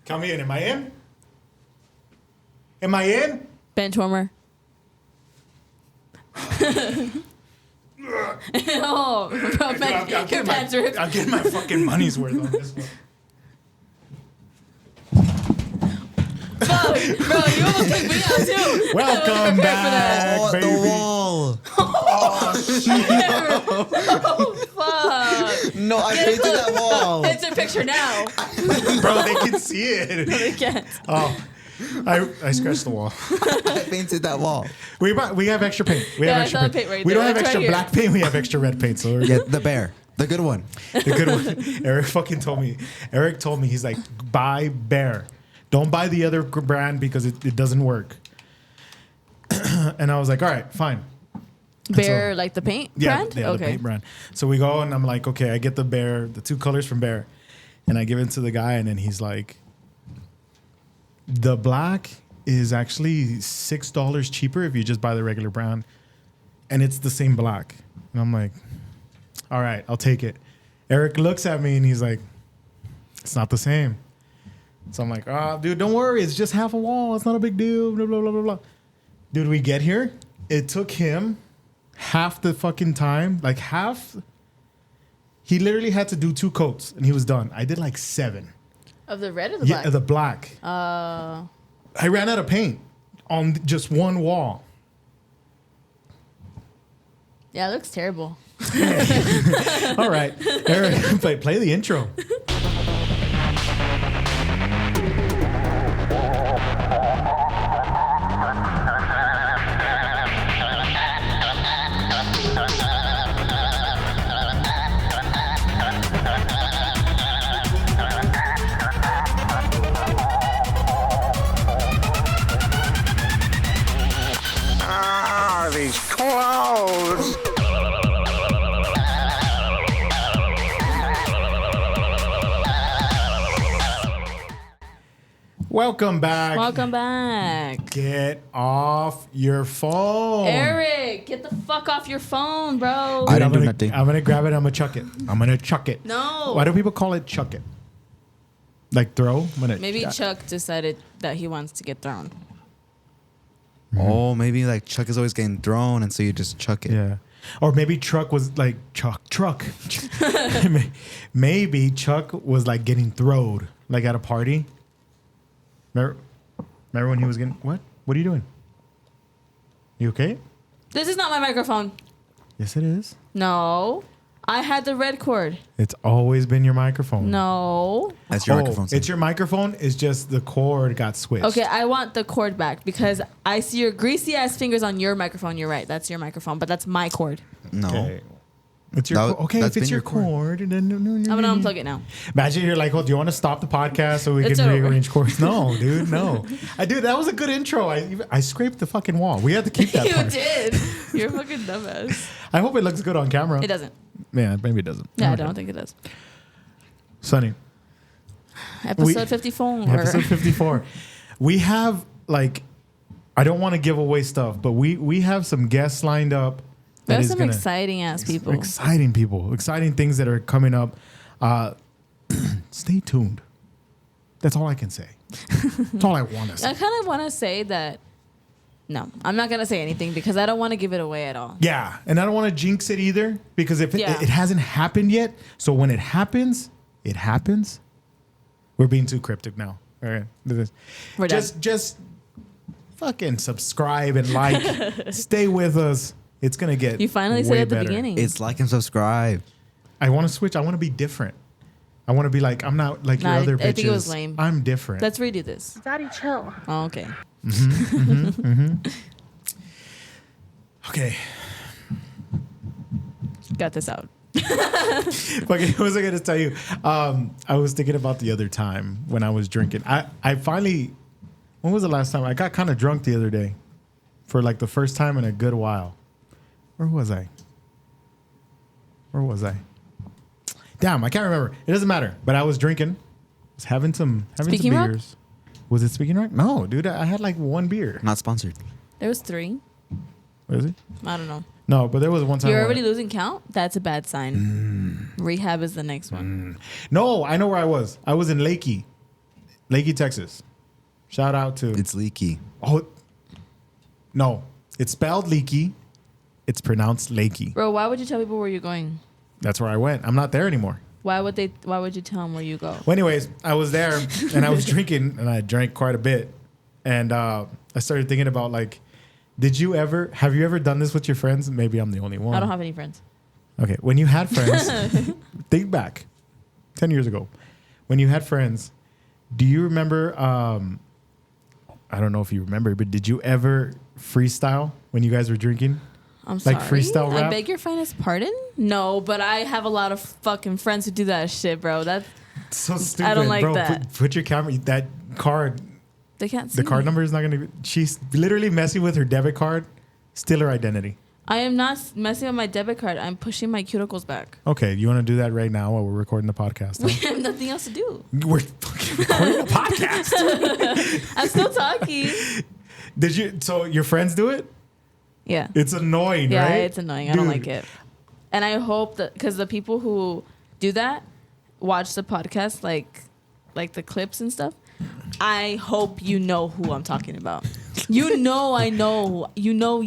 Count me in. Am I in? Am I in? Bench warmer. Oh, bro, your pants ripped. I'm getting my fucking money's worth on this one. Fuck, bro, you almost took me out too. Welcome back, Oh, baby. the wall. Oh, fuck. No, I painted that wall. It's a picture now. Bro, they can see it. No, they can't. Oh, I scratched the wall. I painted that wall. We have extra paint. We have Yeah, I extra saw the paint. paint right We there. don't have It's extra right here. black paint. We have extra red paint. So we're Yeah, the bear. The good one. the good one. Eric fucking told me. Eric told me, he's like, buy Bear. Don't buy the other brand because it doesn't work. And I was like, all right, fine. Bear, like the paint brand? Yeah, Okay. the paint brand. So we go and I'm like, okay, I get the Bear, the two colors from Bear. And I give it to the guy and then he's like, the black is actually $6 cheaper if you just buy the regular brand. And it's the same black. And I'm like, all right, I'll take it. Eric looks at me and he's like, it's not the same. So I'm like, oh, dude, don't worry. It's just half a wall. It's not a big deal. Blah, blah, blah, blah, blah. Dude, we get here. It took him half the fucking time. Like half. He literally had to do 2 coats and he was done. I did like 7. Of the red or the black? Yeah, the black. I ran out of paint on just one wall. Yeah, it looks terrible. All right. Eric, play the intro. These clothes. Welcome back. Welcome back. Get off your phone. Eric, get the fuck off your phone, bro. I didn't I'm do gonna, nothing. I'm gonna grab it. I'm gonna chuck it. I'm gonna chuck it. No. Why do people call it chuck it? Like throw? Maybe Chuck decided that he wants to get thrown. Oh, maybe like Chuck is always getting thrown, and so you just chuck it. Yeah. Or maybe Truck was like truck. Maybe Chuck was like getting throwed, like at a party. Remember when he was getting what? What are you doing? You okay? This is not my microphone. Yes, it is. No. I had the red cord. It's always been your microphone. No. That's your microphone. It's your microphone. It's just the cord got switched. Okay, I want the cord back because I see your greasy ass fingers on your microphone. You're right. That's your microphone, but that's my cord. No. Okay. It's your okay. That's If it's been your your cord. cord, then I'm gonna unplug it now. Imagine you're like, "Oh, do you want to stop the podcast so we It's can over. rearrange cords?" No, dude, no. That was a good intro. I scraped the fucking wall. We had to keep that. You part. did. You're a fucking dumbass. I hope it looks good on camera. It doesn't. Yeah, maybe it doesn't. Yeah, I Okay. don't think it does. Sunny. Episode 54. Episode 54. We have like, I don't want to give away stuff, but we have some guests lined up. We have is some gonna- exciting ass people. Exciting people. Exciting things that are coming up. Stay tuned. That's all I can say. That's all I want to say. I kind of want to say that. No, I'm not gonna say anything because I don't want to give it away at all. Yeah, and I don't want to jinx it either because if Yeah. it hasn't happened yet, so when it happens, it happens. We're being too cryptic now. All right, We're just fucking subscribe and like. Stay with us. It's gonna get. You finally way said at the better. beginning. It's like and subscribe. I want to switch. I want to be different. I want to be like I'm not like Nah, your other bitches. I think it was lame. I'm different. Let's redo this. Daddy, chill. Oh, okay. okay. Got this out. Okay, what was I gonna tell you? I was thinking about the other time when I was drinking. I finally. When was the last time I got kind of drunk the other day? For like the first time in a good while. Where was I? Damn, I can't remember. It doesn't matter. But I was drinking. I was having some Speaking Rock? beers. Was it Speaking Rock? No, dude. I had like one beer. Not sponsored. There was 3. What is it? I don't know. No, but there was one time. You're where- already losing count? That's a bad sign. Rehab is the next one. No, I know where I was. I was in Lakey. Leaky, Texas. Shout out to. It's leaky. Oh, no. It's spelled leaky. It's pronounced Lakey. Bro, why would you tell people where you're going? That's where I went. I'm not there anymore. Why would you tell them where you go? Well, anyways, I was there and I was drinking and I drank quite a bit. And I started thinking about like, have you ever done this with your friends? Maybe I'm the only one. I don't have any friends. Okay. When you had friends, think back 10 years ago. When you had friends, do you remember, I don't know if you remember, but did you ever freestyle when you guys were drinking? I'm sorry. Like freestyle rap? I beg your finest pardon? No, but I have a lot of fucking friends who do that shit, bro. That's so stupid. I don't like bro. that. Put your camera, that card, They can't see the card me. number is not going to, she's literally messing with her debit card, steal her identity. I am not messing with my debit card. I'm pushing my cuticles back. Okay, you want to do that right now while we're recording the podcast? We Huh? have nothing else to do. We're fucking recording a podcast. I'm still talking. So your friends do it? Yeah. It's annoying, Yeah, right? it's annoying. I don't Dude. like it. And I hope that because the people who do that watch the podcast, like the clips and stuff. I hope you know who I'm talking about. You know, I know. You know.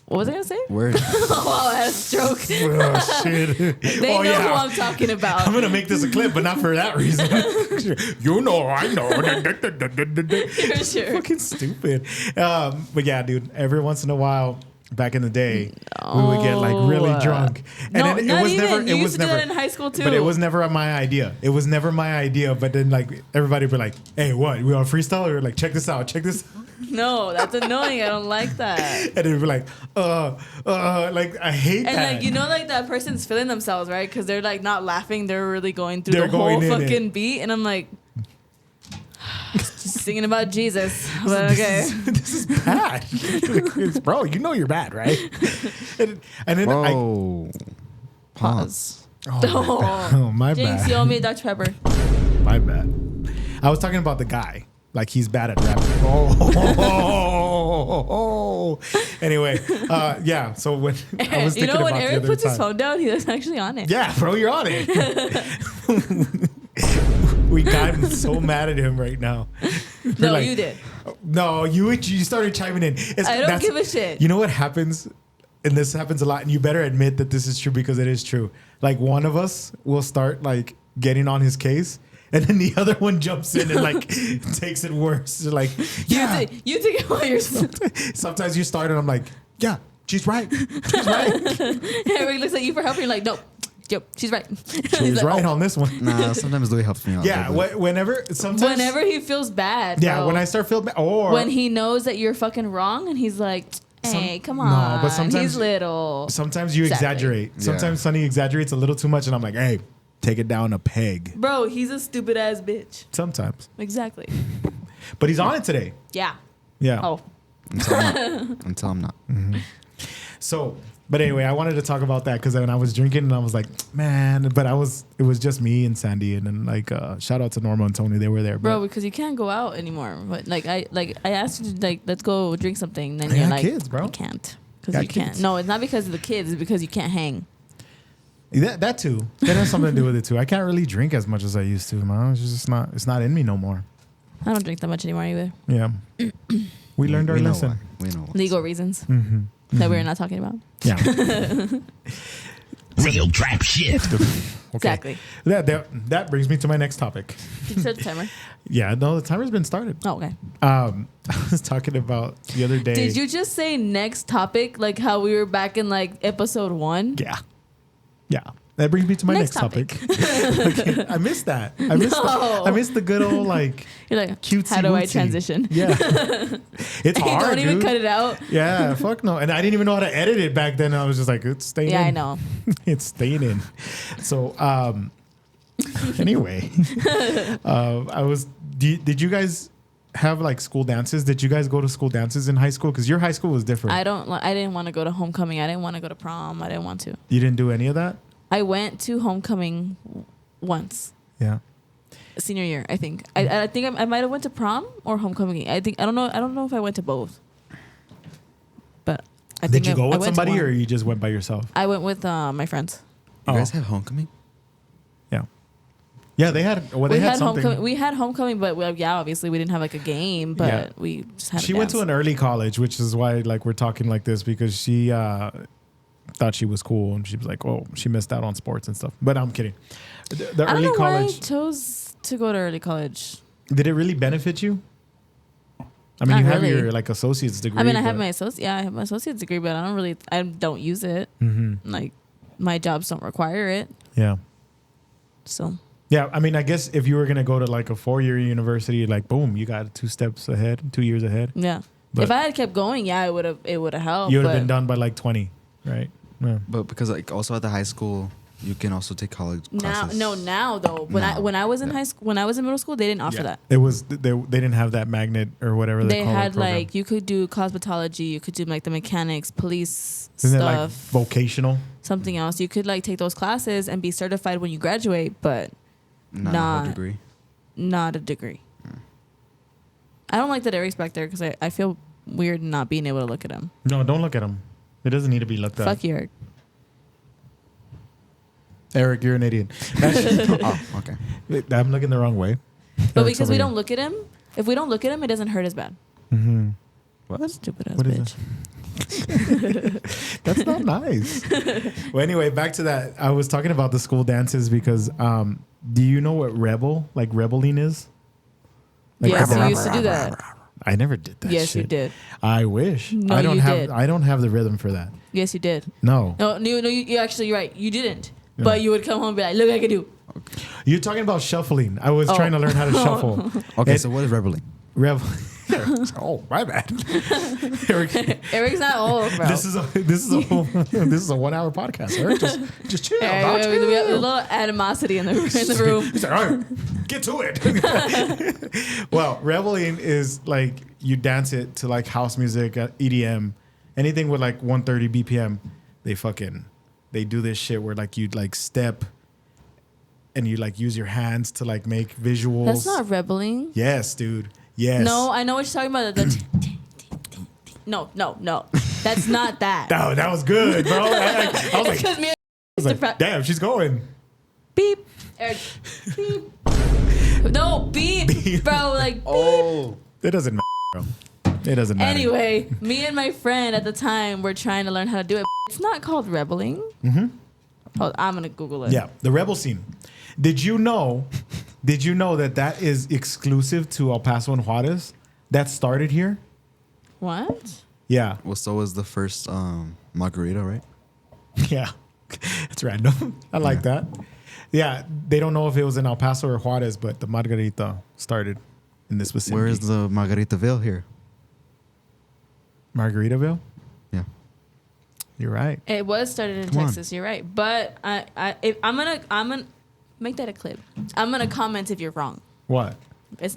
What was I gonna say? Word. Oh, I had a stroke. Oh, shit. They know who I'm talking about. I'm going to make this a clip, but not for that reason. You know, I know. For sure. Fucking stupid. But yeah, dude, every once in a while, back in the day, we would get like really drunk. And No, then not even. Never, You used to do that in high school too. But it was never my idea. It was never my idea. But then like everybody would be like, hey, what? We on freestyle? Or like, check this out. Check this out. No, that's annoying. I don't like that. And it'd be like, like I hate And that. like like that person's feeling themselves, right? Because they're like not laughing. They're really going through They're the whole going in fucking it. beat, and I'm like, just singing about Jesus. But okay. This is bad. Bro, you know you're bad, right? And then Whoa. Pause. oh, my Jinx, bad. you owe me a Dr. Pepper. My bad. I was talking about the guy. Like he's bad at rapping. Anyway, yeah. So when I was thinking when about the Eric other puts his time- phone down, he was actually on it. Yeah, bro, you're on it. We got so mad at him right now. No, you did. No, you started chiming in. I don't give a shit. You know what happens? And this happens a lot, and you better admit that this is true because it is true. Like one of us will start like getting on his case, and then the other one jumps in and like takes it worse. Like, yeah. You take it while you're. Sometimes you start and I'm like, yeah, she's right. She's right. Eric looks at you for help, and you're like, nope. Yep, she's right. She's like, right oh. on this one. Nah, sometimes Louie helps me out. Yeah, whenever Whenever he feels bad. Yeah, bro. when I start feeling bad, or when he knows that you're fucking wrong, and he's like, "Hey, come on." No, but sometimes he's little. Sometimes you Exactly. exaggerate. Yeah. Sometimes Sonny exaggerates a little too much, and I'm like, hey, take it down a peg. Bro, he's a stupid ass bitch. Sometimes, Exactly. but he's on it today. Yeah. Yeah. Oh. Until I'm not. So, but anyway, I wanted to talk about that because when I was drinking, and I was like, man, but it was just me and Sandy, and then like shout out to Norma and Tony, they were there. Bro, but because you can't go out anymore. But I asked you to like let's go drink something. Then I you're got like, kids, bro. I can't because Got you can't. kids. No, it's not because of the kids. It's because you can't hang. that too, that has something to do with it too. I can't really drink as much as I used to, man. It's just not. It's not in me no more. I don't drink that much anymore either. Yeah, we learned our know lesson. why. We know why. Legal reasons Mm-hmm. that we're not talking about. Yeah. Real trap shit. Okay. Exactly. That brings me to my next topic. Did you set the timer? Yeah, no, the timer's been started. Oh, okay. I was talking about the other day. Did you just say next topic like how we were back in like episode 1? Yeah. Yeah. That brings me to my next Next topic. Okay, I missed that. I missed the good old like You're like, cutesy how do I wootsy. transition? Yeah. It's You hard, don't even dude. cut it out. Yeah, fuck no. And I didn't even know how to edit it back then. I was just like, it's staying Yeah, in. I know. It's staying in. So, anyway, did you guys have like school dances? Did you guys go to school dances in high school? Because your high school was different. I didn't want to go to homecoming. I didn't want to go to prom. I didn't want to. You didn't do any of that? I went to homecoming once. Yeah. Senior year, I think. I think I might have went to prom or homecoming. I don't know if I went to both. But I think Did you go I with went to somebody one. or you just went by yourself? I went with my friends. You Oh. guys have homecoming? Yeah. Yeah, they had. Well, we they had had something. homecoming. We had homecoming, but obviously we didn't have like a game. But Yeah. we just had. She went to an early college, which is why like we're talking like this, because she thought she was cool and she was like, oh, she missed out on sports and stuff. But I'm kidding. The I don't early know why I college, chose to go to early college. did it really benefit you? I mean, Not you have really. your like associate's degree. I mean, I have but- my I have my associate's degree, but I don't use it. Mhm. Like, my jobs don't require it. Yeah. So Yeah, I mean, I guess if you were gonna go to like a 4-year university, like boom, you got 2 years ahead. yeah, But- if I had kept going, yeah, it would have helped. You would have but been done by like 20, right? Yeah. But because like also at the high school, you can also take college Now, classes. now though, when I was in high school, when I was in middle school, they didn't offer that. It was they didn't have that magnet or whatever They call had it program. like you could do cosmetology, you could do like the mechanics, police Isn't it like stuff, vocational? something else. You could like take those classes and be certified when you graduate, but not not- a degree. not a degree. I don't like that Eric's back there because I feel weird not being able to look at him. No, don't look at him. It doesn't need to be looked at. Fuck you, Eric. Eric, you're an idiot. Oh, okay. I'm looking the wrong way. But Eric's because over we here. don't look at him, if we don't look at him, it doesn't hurt as bad. Mm-hmm. What? Stupid ass What is bitch. That's not nice. Well, anyway, back to that. I was talking about the school dances because do you know what rebeling is? Like Yes, rebel- you used to do that. I never did that. Yes, you shit. did. I wish. No, I don't you have. did. I don't have the rhythm for that. Yes, you did. No. No, you actually, you're right. You didn't. Yeah. But you would come home and be like, look, I can do. You're talking about shuffling. I was Oh. trying to learn how to shuffle. Okay, And- so what is reveling? Revel. Oh, my bad. Eric, Eric's not old, bro. this is a 1-hour podcast. Eric, just chill. dog, We have a chill. little animosity in the room. He's like, all right, get to it. Well, reveling is like you dance it to like house music, EDM, anything with like 130 BPM. They do this shit where like you'd like step and you like use your hands to like make visuals. That's not rebelling. Yes, dude. Yes. No, I know what you're talking about. No. That's not that. No, that was good, bro. I was like, Because me damn, she's going. beep. Eric, beep. No, beep. Bro, like beep. Oh. It doesn't matter, bro. It doesn't matter. Anyway, me and my friend at the time were trying to learn how to do it. It's not called rebeling. Mm-hmm. Hold, I'm gonna Google it. Yeah, the rebel scene. Did you know that is exclusive to El Paso and Juarez? That started here? What? Yeah. Well, so was the first margarita, right? Yeah. It's random. I like that. Yeah, they don't know if it was in El Paso or Juarez, but the margarita started in this vicinity. Where is the Margaritaville here? Margaritaville? Yeah. You're right. It was started in Come on. Texas. You're right, but I'm gonna make that a clip. I'm gonna comment if you're wrong. What?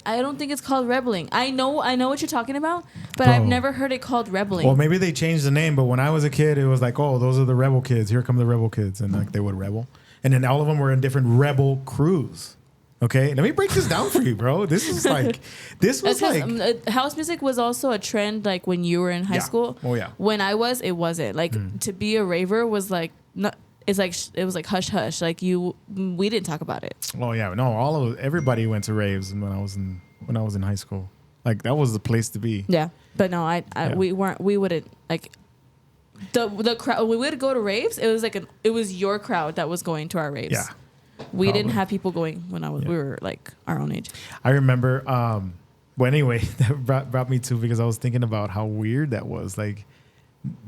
I don't think it's called rebeling. I know what you're talking about, but I've Oh. never heard it called rebeling. Well, maybe they changed the name, but when I was a kid, it was like, oh, those are the rebel kids. Here come the rebel kids. And like they would rebel. And then all of them were in different rebel crews. Okay? Let me break this down for you, bro. This was like, house music was also a trend like when you were in high Yeah. school. Oh, yeah. When I was, it wasn't. Like to be a raver was like not. It's like it was like hush hush. Like we didn't talk about it. oh yeah, no, everybody went to raves when I was in high school. Like that was the place to be. Yeah, but no, Yeah. we wouldn't like the crowd. We would go to raves. It was like it was your crowd that was going to our raves. Yeah. We didn't Probably. have people going when we were like our own age. I remember well anyway, that brought me to because I was thinking about how weird that was. Like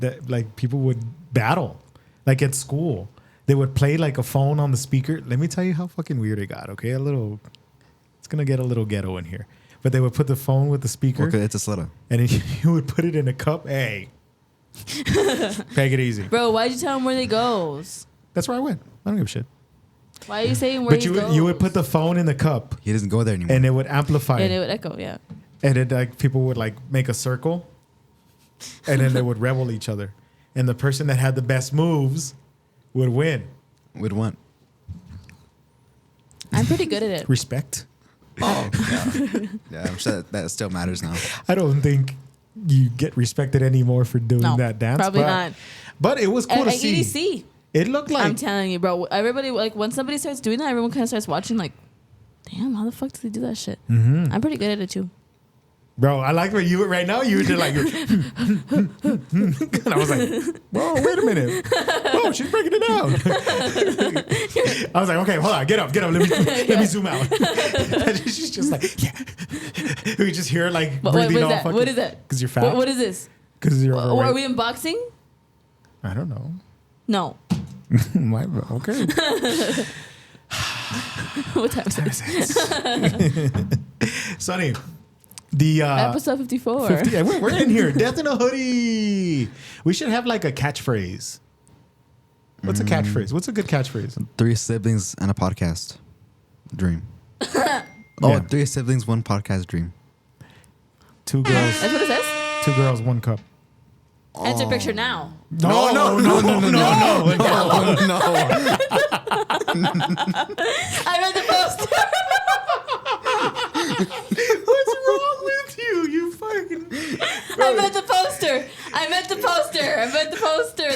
that like people would battle. Like at school. They would play like a phone on the speaker. Let me tell you how fucking weird it got, okay? It's gonna get a little ghetto in here. But they would put the phone with the speaker Okay, it's a slaughter. and then you would put it in a cup. Hey. Take it easy. Bro, why'd you tell him where they goes? That's where I went. I don't give a shit. Why are you saying where But he goes? you would put the phone in the cup He doesn't go there anymore. and it would amplify and it it. would echo. Yeah. And it like people would like make a circle and then they would rebel each other. And the person that had the best moves would win. With one. I'm pretty good at it. Respect. Oh, yeah. I'm sure that still matters now. I don't think you get respected anymore for doing No, that dance. probably but, not. But it was cool to At see. EDC. It looked like I'm telling you, bro. Everybody like when somebody starts doing that, everyone kind of starts watching like Damn, how the fuck does he do that shit? Mm-hmm. I'm pretty good at it too. Bro, I like where you right now. You did like, and I was like, whoa, wait a minute. Whoa, she's breaking it down. I was like, okay, hold on, get up. Let me zoom out. And she's just like, yeah. We just hear her like breathing all fucking. What is that? Because you're fat. What is this? Because you're overweight. Are we unboxing? I don't know. No. Okay. What time is it? Sonny, the Episode 54. 50, yeah, we're in here. Death in a hoodie. We should have like a catchphrase. What's a catchphrase? What's a good catchphrase? 3 siblings and a podcast dream. Yeah. 3 siblings, 1 podcast dream. 2 girls. That's what it says? 2 girls, 1 cup. Enter picture now. No. No. I read the poster. What's wrong with you? You fucking. I meant the poster.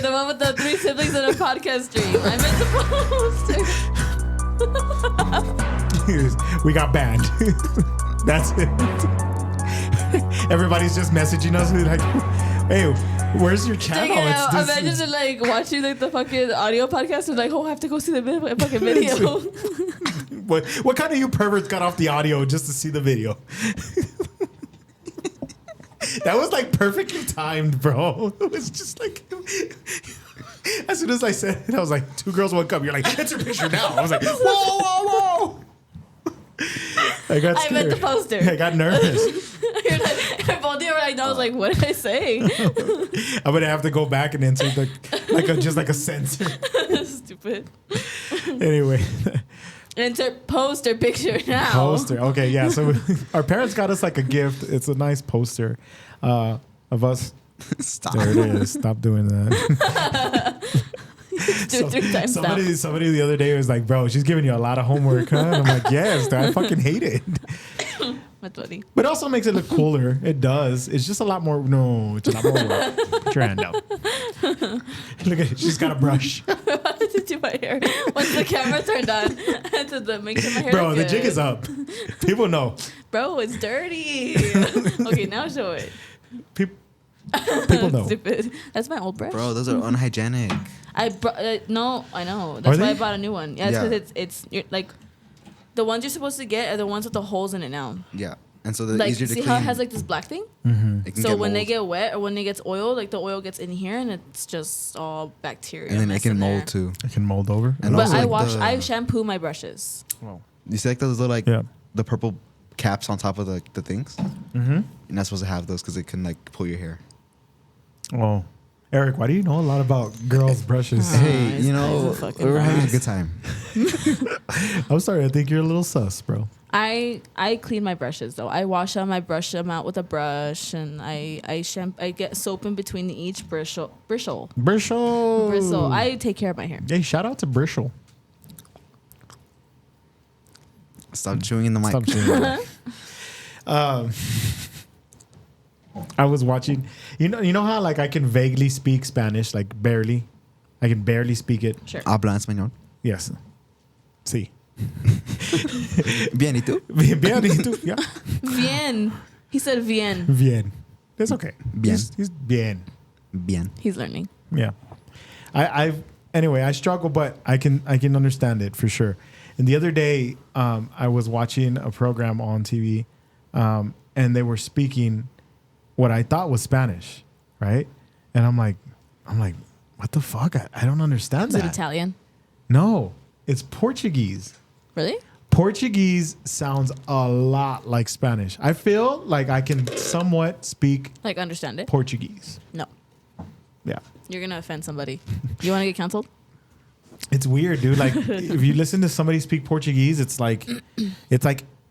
The one with the 3 siblings and a podcast dream. I meant the poster. We got banned. That's it. Everybody's just messaging us like, hey, where's your channel? Dang it, imagine just like watching like the fucking audio podcast and like, oh, I have to go see the fucking video. What kind of you perverts got off the audio just to see the video? That was like perfectly timed, bro. It was just like, as soon as I said it, I was like, 2 girls, 1 cup. You're like, it's your picture now. I was like, whoa. I got scared. I meant the poster. I got nervous. Both of you were like, no, I was like, what did I say? I'm gonna have to go back and insert just like a censor. Stupid. Anyway. Enter poster picture now. Poster. Okay, yeah. So our parents got us like a gift. It's a nice poster of us. Stop. There it is. Stop doing that. Do it 3 times now. Somebody the other day was like, bro, she's giving you a lot of homework, huh? And I'm like, yes, dude, I fucking hate it. That's funny. But it also makes it look cooler. It does. It's just a lot more. No, it's a lot more work. Put your hand out. Look at it. She's got a brush. I had to do my hair. Once the camera turned on, I had to make sure my hair Bro, looked the good. jig is up. People know. Bro, it's dirty. Okay, now show it. People know. Stupid. That's my old brush. Bro, those are unhygienic. No, I know. That's Are why they? I bought a new one. Yeah, it's because it's you're, like the ones you're supposed to get are the ones with the holes in it now. Yeah. And so they're Like, easier to see clean. how it has like this black thing? It can So get when they mold. get wet or when it gets oiled, like the oil gets in here and it's just all bacteria. And then it mess can in mold there. too. It can mold over. And But also, I like, I shampoo my brushes. You see like those little like Yeah. the purple caps on top of the things? Mm-hmm. You're not supposed to have those because it can like pull your hair. Oh. Eric, why do you know a lot about girls' brushes? Hey, this you guy's know, a fucking we were having a mess. good time. I'm sorry. I think you're a little sus, bro. I clean my brushes though. I wash them, I brush them out with a brush, and I get soap in between each bristle. Bristle. I take care of my hair. Hey, shout out to Bristle. Stop chewing in the mic. Stop chewing. I was watching. You know how like I can vaguely speak Spanish, like barely. I can barely speak it. Sure. Habla español. Yes. Sí. Bien, ¿y tú? Bien, ¿y tú? Yeah. Bien. He said bien. Bien. That's okay. Bien. He's bien. Bien. He's learning. Yeah. Anyway, I struggle, but I can understand it for sure. And the other day, I was watching a program on TV, and they were speaking what I thought was Spanish, right? And I'm like, what the fuck? I don't understand Is that. it Italian? No, it's Portuguese. Really? Portuguese sounds a lot like Spanish. I feel like I can somewhat speak Like understand it? Portuguese. No. Yeah. You're gonna offend somebody. You want to get canceled? It's weird, dude. Like if you listen to somebody speak Portuguese, it's like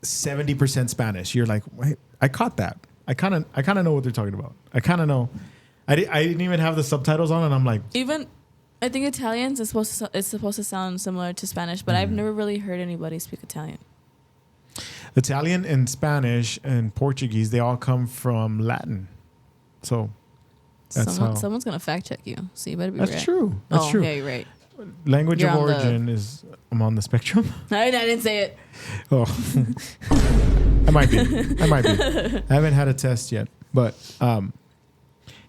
70% Spanish. You're like, wait, I caught that. I kind of know what they're talking about. I kind of know. I didn't even have the subtitles on, and I'm like, Even, I think Italians is supposed to sound similar to Spanish, but I've never really heard anybody speak Italian. Italian and Spanish and Portuguese, they all come from Latin. So that's Someone's gonna fact check you, so you better be That's right. true. That's oh, true. yeah, you're right. Language You're of on the- origin is I'm on the spectrum. I didn't say it. Oh, I might be. I haven't had a test yet, but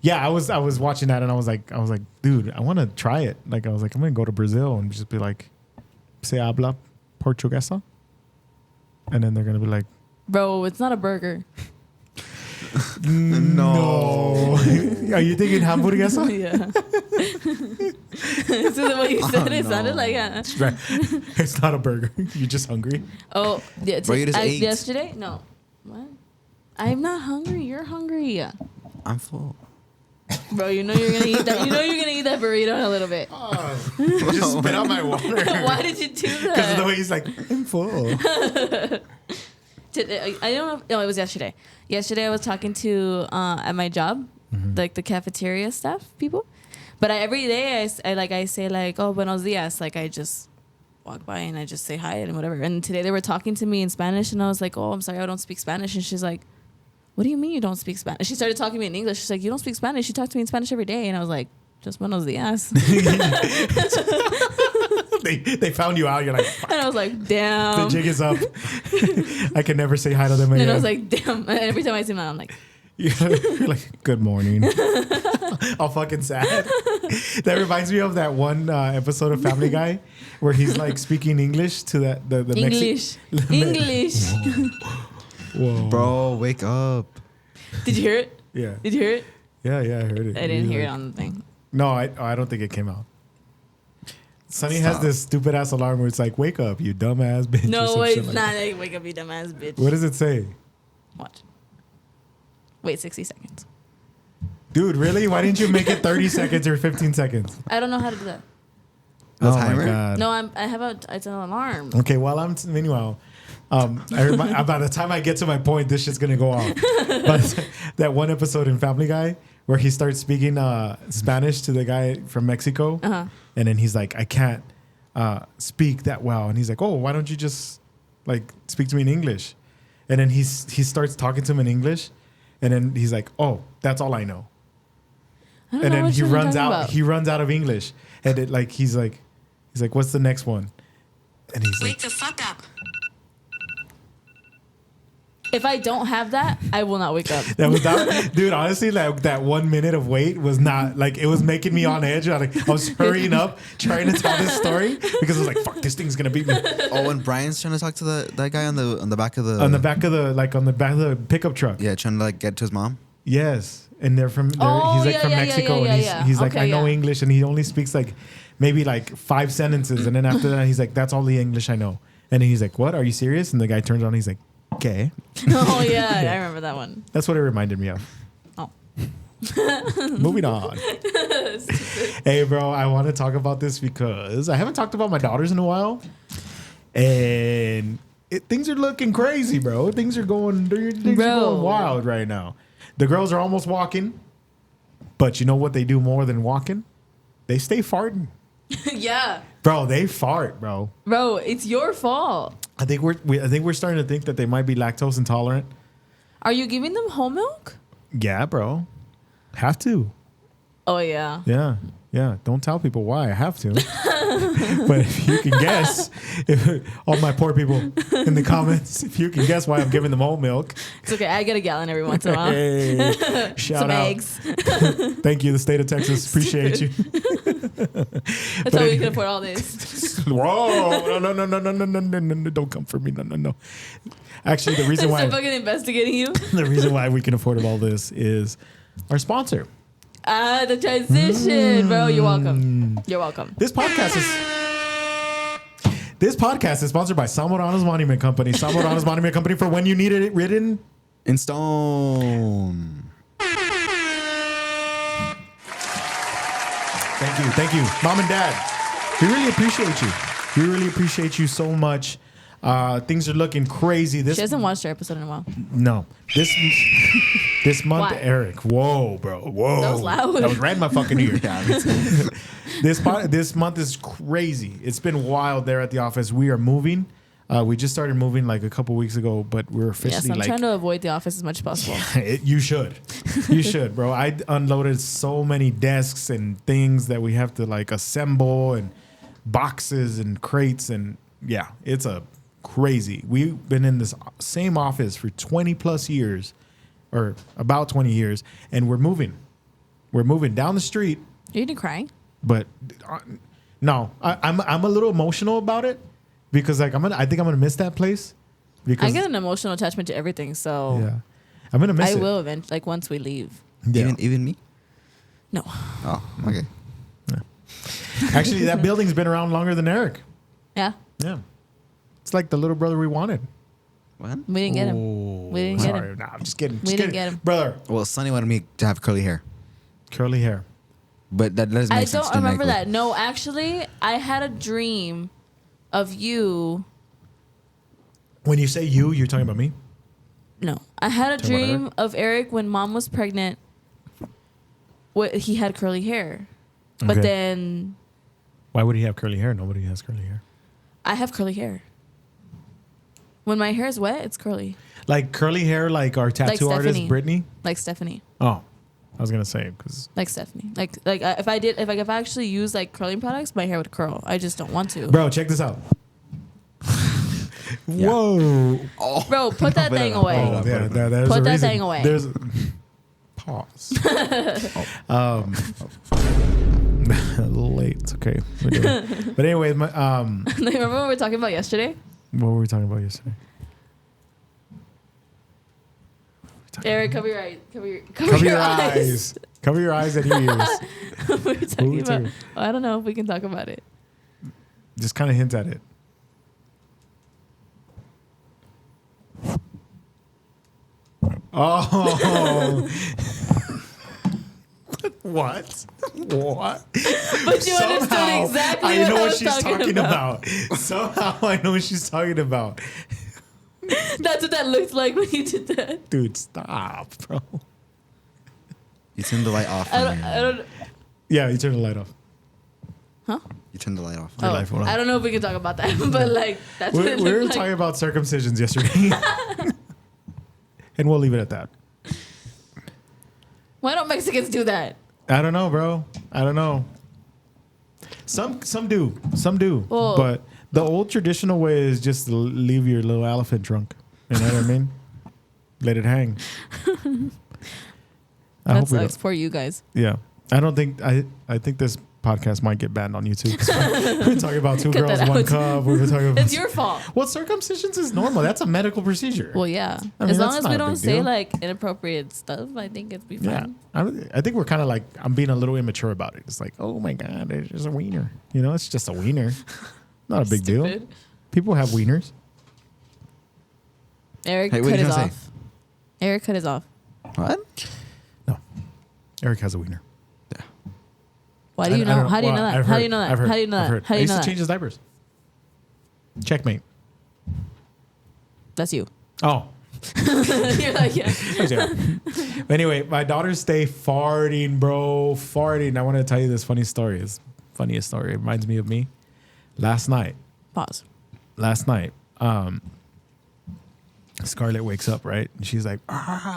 yeah, I was watching that and I was like, dude, I want to try it. Like I was like, I'm gonna go to Brazil and just be like, se habla portuguesa, and then they're gonna be like, Bro, it's not a burger. no. Are you thinking hamburguesa? Yeah. So the way you said it sounded like Right. It's not a burger. You're just hungry. Oh, yeah. Bro, you just ate. Yesterday? No. What? I'm not hungry. You're hungry. I'm full. Bro, you know you're gonna eat that. You know you're gonna eat that burrito in a little bit. Just spit out my water. Why did you do that? Because of the way he's like, I'm full. Today, I don't know. No, it was yesterday. Yesterday, I was talking to at my job, like the cafeteria staff people. But every day, I say like, oh, buenos dias. Like I just walk by and I just say hi and whatever. And today they were talking to me in Spanish, and I was like, oh, I'm sorry, I don't speak Spanish. And she's like, what do you mean you don't speak Spanish? She started talking to me in English. She's like, you don't speak Spanish. You talk to me in Spanish every day. And I was like, just buenos dias. They found you out. You're like, fuck. And I was like, damn. The jig is up. I can never say hi to them again. And I was like, damn. And every time I see them, I'm like, you're like, good morning. All fucking sad. That reminds me of that one episode of Family Guy where he's like speaking English to the English. English. Whoa. Bro, wake up. Did you hear it? Yeah. Did you hear it? Yeah, I heard it. I didn't He's hear it like- on the thing. No, I don't think it came out. Sonny has Stop. this stupid ass alarm where it's like, wake up, you dumbass bitch. or No, some it's shit like not. that. Like, wake up, you dumbass bitch. What does it say? Watch. Wait 60 seconds. Dude, really? Why didn't you make it 30 seconds or 15 seconds? I don't know how to do that. The Oh my timer? God. No, it's an alarm. Okay, meanwhile, by the time I get to my point, this shit's gonna go off. But that one episode in Family Guy where he starts speaking Spanish to the guy from Mexico, and then he's like, I can't speak that well, and he's like, oh, why don't you just like speak to me in English? And then he starts talking to him in English, and then he's like, oh, that's all I know. I don't And know then what he you're runs talking out. about. He runs out of English, and he's like, what's the next one? And he's like, Wake the fuck up. If I don't have that, I will not wake up. that was that, dude. Honestly, like that 1 minute of wait was not like it was making me on edge. I was hurrying up trying to tell this story because I was like, "Fuck, this thing's gonna beat me." Oh, when Brian's trying to talk to that guy on the back of the on the back of the pickup truck. yeah, trying to like get to his mom. Yes, and they're from. Oh, he's like yeah, from yeah, yeah, Mexico, yeah, and yeah. he's like, Okay, I know yeah. English, and he only speaks like maybe like 5 sentences, and then after that, he's like, that's all the English I know. And then he's like, what? Are you serious? And the guy turns on, he's like, okay. Oh yeah, I remember that one. That's what it reminded me of. Oh. Moving on. Hey, bro, I want to talk about this because I haven't talked about my daughters in a while, and things are looking crazy, bro. Things are going wild right now. The girls are almost walking, but you know what they do more than walking? They stay farting, Yeah. bro. They fart, bro. Bro, it's your fault. I think we're starting to think that they might be lactose intolerant. Are you giving them whole milk? Yeah, bro. Have to. Oh yeah. Yeah. Don't tell people why. I have to. But if you can guess, all my poor people in the comments, if you can guess why I'm giving them whole milk. It's okay. I get a gallon every once in a while. Hey, shout Some out. eggs. Thank you, the state of Texas. Appreciate you. That's how we can afford all this. Whoa. No. Don't come for me. No. Actually, the reason Still why fucking investigating you. the reason why we can afford all this is our sponsor. The transition, bro. You're welcome. You're welcome. This podcast is sponsored by Samorano's Monument Company. Samorano's Monument Company for when you need it written. In stone. Thank you, Mom and Dad. We really appreciate you. We really appreciate you so much. Things are looking crazy. She hasn't watched our episode in a while. No. This month, Why? Eric. Whoa, bro. Whoa. That was loud. That was right in my fucking ear. Yeah, me too. This month is crazy. It's been wild there at the office. We are moving. We just started moving like a couple weeks ago, but we're officially Yes, I'm like. trying to avoid the office as much as possible. You should. You should, bro. I unloaded so many desks and things that we have to like assemble, and boxes and crates, and yeah, it's a crazy. We've been in this same office for 20 plus years, or about 20 years, and we're moving. We're moving down the street. Are you crying? But no, I'm a little emotional about it because like I think I'm gonna miss that place. Because I get an emotional attachment to everything, so yeah, I'm gonna miss I it. will eventually, like once we leave. Yeah. Even me? No. Oh, okay. Actually, that building's been around longer than Eric. Yeah. Yeah, it's like the little brother we wanted. What? We didn't get him. Oh, We didn't get sorry. him. Nah, I'm just kidding. We didn't get him. Brother. Well, Sonny wanted me to have curly hair, Curly hair. but that doesn't make I sense don't remember genetically. that. No, actually, I had a dream of you. When you say you, you're talking about me? No, I had a Talking about dream of Eric when mom was pregnant. He had curly hair, but Okay. then Why would he have curly hair? Nobody has curly hair. I have curly hair. When my hair is wet, it's curly, Like curly hair, like our tattoo artist Stephanie. Brittany. like Stephanie. Oh, I was gonna say because Like Stephanie. Like if I actually use like curling products, my hair would curl. I just don't want to. bro, check this out. Whoa! Oh, Bro, put that thing away. Oh, yeah, there's Put a that reason. thing away. There's pause. A little late. It's okay. We're doing- But anyway, Remember what we were talking about yesterday? what were we talking about yesterday? Eric, cover your eyes. Cover your eyes. Cover your eyes and your ears. we were What were talking we about. talking- I don't know if we can talk about it. Just kind of hint at it. Oh. What? What? But you understood exactly I what know I what was she's talking about. Somehow I know what she's talking about. That's what that looked like when you did that. Dude, stop, bro. you turn the light off. I don't. Yeah, you turn the light off. Huh? You turn the light off. Your life, hold on. I don't know if we can talk about that, but like that's what We it were looked talking like. about circumcisions yesterday. And we'll leave it at that. Why don't Mexicans do that? I don't know, bro. I don't know. Some do. Some do. Well- But the old traditional way is just to leave your little elephant drunk. You know what I mean? Let it hang. I That hope we sucks don't. for you guys. Yeah. I don't think I think this podcast might get banned on YouTube. 'Cause we're talking about two Cut girls, that one out. cup. We're talking about It's your fault. well, circumcisions is normal. That's a medical procedure. Well, yeah. I mean, as long that's as not we a don't big say deal. like inappropriate stuff, I think it'd be Yeah, fine. I think we're kind of like I'm being a little immature about it. It's like, oh my god, it's just a wiener. You know, it's just a wiener. Not a big deal. Stupid. People have wieners. Eric Hey, what cut you his gonna off. say? Eric cut his off. What? No, Eric has a wiener. Why do you I know? don't How do you Well, know that? I've How do heard- you know that? I've heard- How do you know I've that? heard. How do I you used know to change that? his diapers. Checkmate. That's you. Oh. You're like, yeah. But anyway, my daughters stay farting, bro. Farting. I want to tell you this funny story. It's funniest story. It reminds me of me. Last night, Pause. Scarlett wakes up, right? And she's like,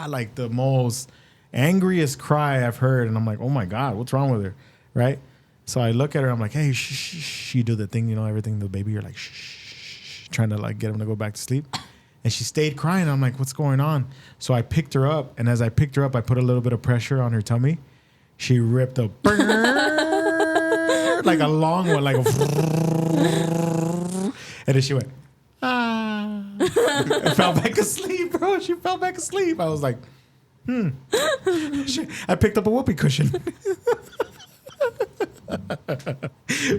like the most angriest cry I've heard. And I'm like, oh my God, what's wrong with her? Right? So I look at her, I'm like, hey, shh. You do the thing, you know, everything, the baby, you're like, shh, trying to like get him to go back to sleep. And she stayed crying. I'm like, what's going on? So I picked her up. And as I picked her up, I put a little bit of pressure on her tummy. She ripped a like a long one, like a and then she went, I fell back asleep, bro. She fell back asleep. I was like, I picked up a whoopee cushion.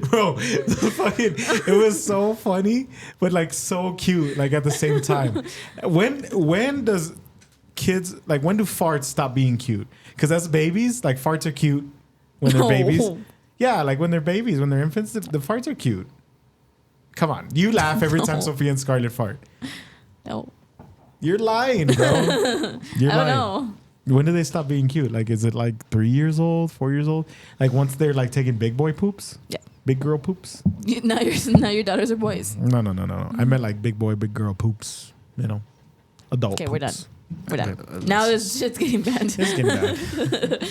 Bro, it was so funny, but like so cute, like at the same time. When does kids, like when do farts stop being cute? Because as babies, like farts are cute when they're No. babies. Yeah, like when they're babies, when they're infants, the farts are cute. Come on, you laugh every time Sophia and Scarlett fart. No. You're lying, bro. You're I don't lying. know. When do they stop being cute? Like, is it like 3 years old, 4 years old? Like once they're like taking big boy poops? Yeah. Big girl poops? Now your daughters are boys. No. I meant like big boy, big girl poops. You know, adult. Okay, we're done. poops. We're done. Now this shit's getting banned. It's getting bad.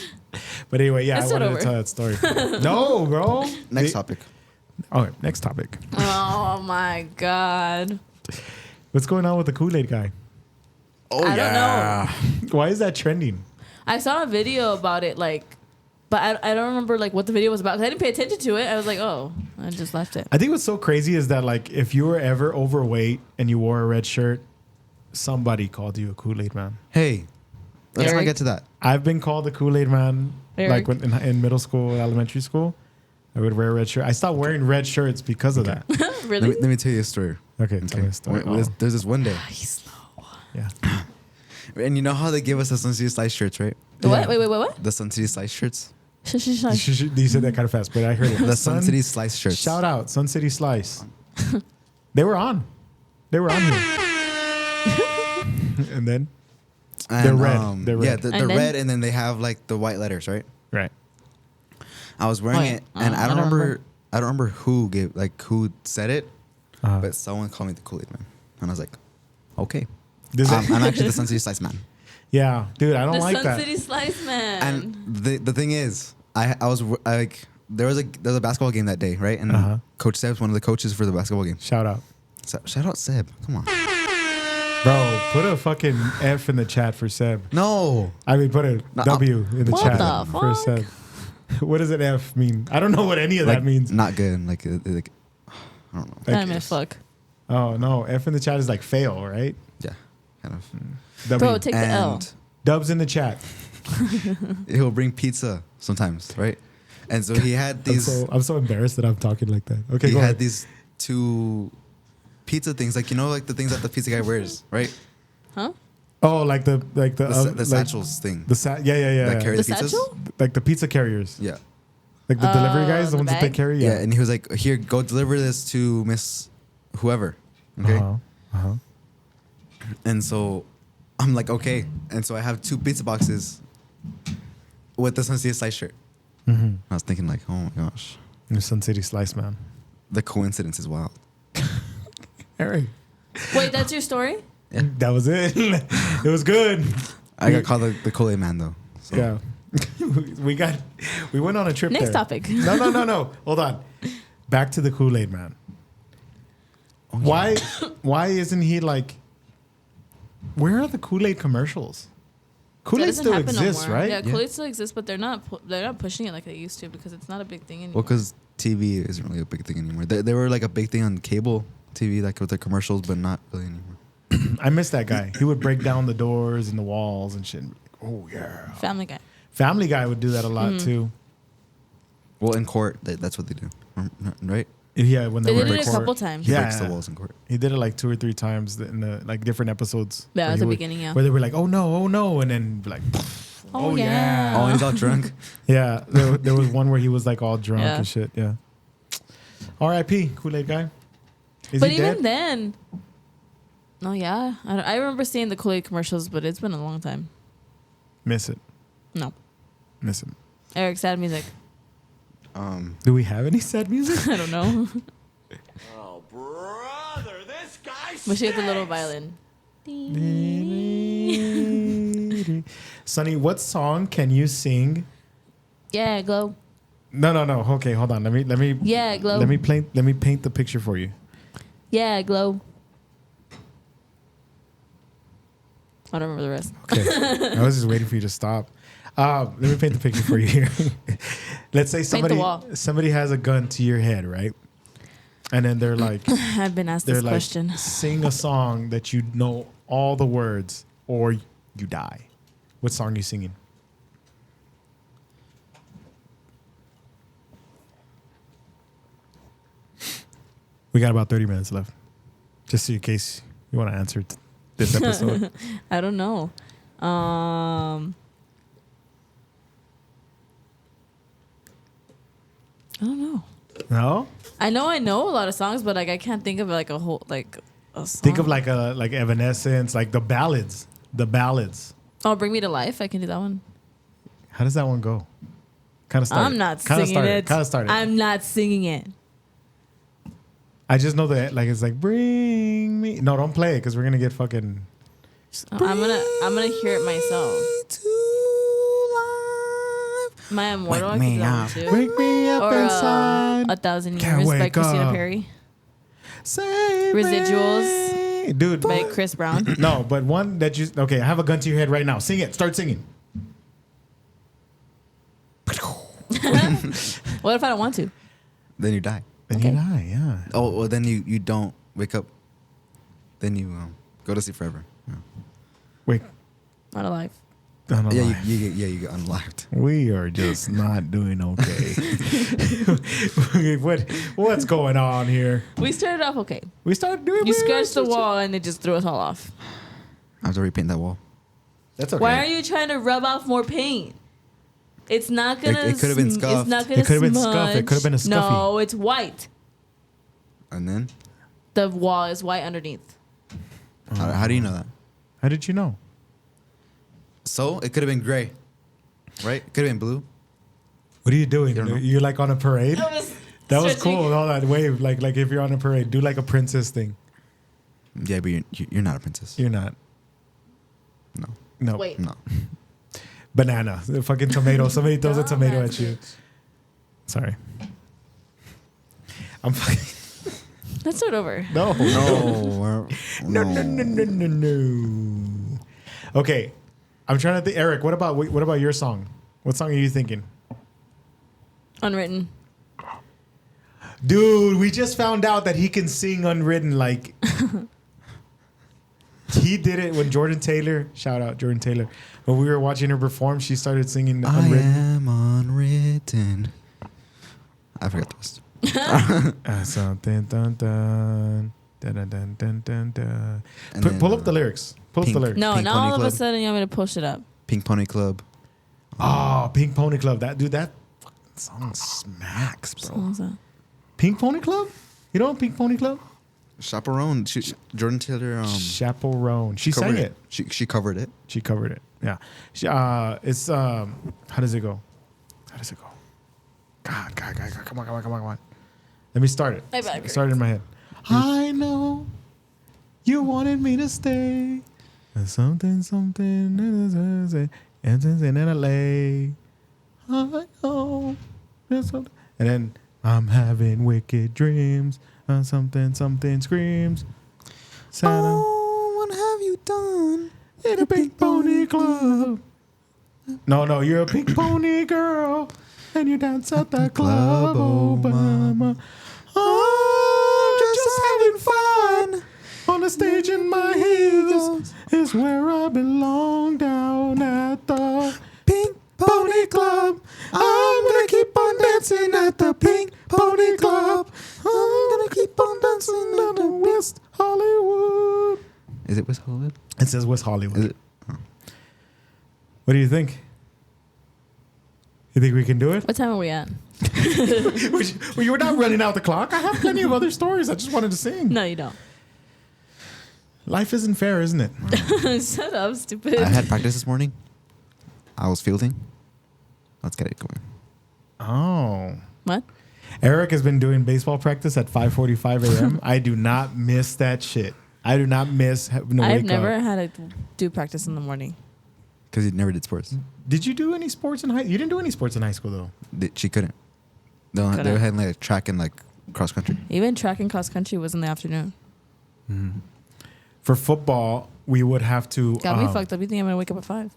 But anyway, yeah, Let's I start wanted over. to tell that story. No, bro. Next topic. All right, next topic. Oh my god. What's going on with the Kool-Aid guy? Oh, I don't know. Why is that trending? I saw a video about it, like, but I don't remember like what the video was about. 'Cause I didn't pay attention to it. I was like, oh, I just left it. I think what's so crazy is that like if you were ever overweight and you wore a red shirt, somebody called you a Kool-Aid man. Hey, let's not Eric? get to that. I've been called a Kool-Aid man Eric? like when in middle school, elementary school. I would wear a red shirt. I stopped wearing red shirts because of that. Really? Let me tell you a story. Okay, tell me a story. There's this one day, He's slow. Yeah. and you know how they give us the Sun City Slice shirts, right? The Yeah. what? Wait, what? The Sun City Slice shirts. Shush, shush, shush. You said that kind of fast, but I heard it. The Sun City Slice shirts. Shout out, Sun City Slice. They were on. They were on here. And then? And, They're red. They're red. Yeah, they're And then? red, and then they have like the white letters, right? Right. I was wearing Oh, yeah. it, and I don't remember who said it, Uh-huh. but someone called me the Kool-Aid man, and I was like, okay, This- I'm actually the Sun City Slice man. Yeah, dude, I don't The like Sun that. City Slice Man. And the thing is, I was like, there was a basketball game that day, right? And Uh-huh. Coach Seb's one of the coaches for the basketball game. Shout out. So, shout out Seb, come on. Bro, put a fucking F in the chat for Seb. No, I mean, put a No, W in the What chat the for fuck? Seb. What does an F mean? I don't know what any of like, that means. not good. Like I don't know. I mean, fuck. Oh, no. F in the chat is like fail, right? Yeah, kind of. W. Bro, take the L. And Dubs in the chat. he'll bring pizza sometimes, right? And so he had these. I'm so embarrassed that I'm talking like that. Okay, He go had ahead. these two pizza things, like like the things that the pizza guy wears, right? Huh? Oh, like the The satchels thing. Yeah. That carry The the pizzas. satchel? Like the pizza carriers. Yeah. Like the delivery guys, the the ones that they bag? carry. Yeah, and he was like, "Here, go deliver this to Miss whoever." Okay. Uh-huh. And so I'm like, okay. And so I have two pizza boxes with the Sun City Slice shirt. Mm-hmm. I was thinking like, oh my gosh, The Sun City Slice, man. the coincidence is wild. Eric. Wait, that's your story? That was it. It was good. I got called the Kool-Aid man though. So. Yeah. we went on a trip Next there. topic. No. Hold on. Back to the Kool-Aid man. Oh, yeah. Why isn't he like, where are the Kool-Aid commercials? That Kool-Aid doesn't still happen no exists, more. right? Yeah, Yeah. Kool-Aid still exists, but they're not pushing it like they used to because it's not a big thing anymore. Well, because TV isn't really a big thing anymore. They were like a big thing on cable TV, like with the commercials, but not really anymore. I miss that guy. He would break down the doors and the walls and shit. And be like, oh, yeah. Family Guy. Family Guy would do that a lot Mm-hmm. too. Well, in court, that's what they do, right? Yeah, when They were did in it a court. couple times. He Yeah. breaks the walls in court. He did it like 2 or 3 times in the like different episodes. Yeah, where at he the would- beginning, yeah. Where they were like, oh no, and then be like, Oh, yeah. Oh, and he's all drunk. yeah. There was one where he was like all drunk Yeah. and shit. Yeah. R.I.P. Kool-Aid guy. Is But he even dead? then, no, yeah. I remember seeing the Kool-Aid commercials, but it's been a long time. Miss it. No. Miss it. Eric, sad music. Do we have any sad music? I don't know. Oh, brother, this guy But she had the little violin. Sonny, what song can you sing? Yeah, glow. No. Okay, hold on. Let me. Yeah, glow. Let me paint the picture for you. Yeah, glow. I don't remember the rest. Okay. I was just waiting for you to stop. Let me paint the picture for you here. Let's say the wall. somebody has a gun to your head, right? And then they're like, I've been asked they're this like, question. sing a song that you know all the words or you die. What song are you singing? We got about 30 minutes left. Just in case you want to answer this episode. I don't know. I don't know. No? I know a lot of songs, but like I can't think of like a whole like a song. Think of like Evanescence, like the ballads. The ballads. Oh, Bring Me to Life. I can do that one. How does that one go? Kind of start. I'm not singing it. Kind of started. I'm not singing it. I just know that like it's like bring me. No, don't play it because we're gonna get fucking. I'm gonna hear it myself. My Immortal, I Wake could me do that one up. too. Wake me up Or inside. 1,000 Can't Years by wake Christina up. Perry. Save Residuals. me. Dude. By Chris Brown. No, but one that you... Okay, I have a gun to your head right now. Sing it. Start singing. What if I don't want to? Then you die. Then Okay. you die, yeah. Oh, well, then you don't wake up. Then you go to sleep forever. Yeah, Wait. Not alive. you get unlocked. We are just not doing okay. What's going on here? We started off okay. We started doing... You scratched the wall and it just threw us all off. I have to repaint that wall. That's okay. Why are you trying to rub off more paint? It's not gonna. It could've been scuffed. It's not gonna. It could've been smudge. scuffed. It could've been a scuffy. No, it's white. And then, The wall is white underneath. how do you know that? How did you know? So it could have been gray, right? It could have been blue. What are you doing? You don't know. You're like on a parade? I was That was stretching. cool. All that wave, like if you're on a parade, do like a princess thing. Yeah, but you're not a princess. You're not. No, No. Wait. no. Banana. The fucking tomato. Somebody throws a tomato at you. Sorry. I'm fucking. Let's start over. No. No, No. Okay. I'm trying to think. Eric, what about your song? What song are you thinking? Unwritten. Dude, we just found out that he can sing Unwritten. Like, he did it when Jordan Taylor, shout out Jordan Taylor, when we were watching her perform, she started singing I Unwritten. am unwritten. I forgot the rest. Something dun dun dun dun dun dun dun dun. And then, Pull up the lyrics. Pull up Pink- the lyrics. No, Pink now Pony all of a Club. sudden you want me to push it up. Pink Pony Club. Oh, Pink Pony Club. That fucking song smacks, bro. What was that? Pink Pony Club? You know Pink Pony Club? Chaperone. Jordan Taylor. Chaperone. She covered sang it. She covered it. She covered it. Yeah. She, it's how does it go? How does it go? God, come on. Let me start it. My bad, Start it in my head. I know you wanted me to stay. Something in LA. I know there's something. And then I'm having wicked dreams. Something screams. Santa. Oh, what have you done? In a pink pony club. No, you're a pink pony girl. And you dance at the club, oh, mama. Oh, just having fun. On the stage in my heels is where I belong, down at the Pink Pony Club. I'm gonna keep on dancing at the Pink Pony Club. I'm gonna keep on dancing at the West Hollywood. Is it West Hollywood? It says West Hollywood. Is it? What do you think? You think we can do it? What time are we at? Well, you were not running out the clock. I have plenty of other stories. I just wanted to sing. No, you don't. Life isn't fair, isn't it? Shut up, stupid. I had practice this morning. I was fielding. Let's get it going. Oh. What? Eric has been doing baseball practice at 5:45 a.m. I do not miss that shit. I do not miss having to I've wake never up. had to do practice in the morning. Because he never did sports. Did you do any sports in high? You didn't do any sports in high school though. She couldn't. No, they Couldn't. had like track and like cross country. Even track and cross country was in the afternoon. For football, we would have to. Got me fucked up. You think I'm gonna wake up at 5?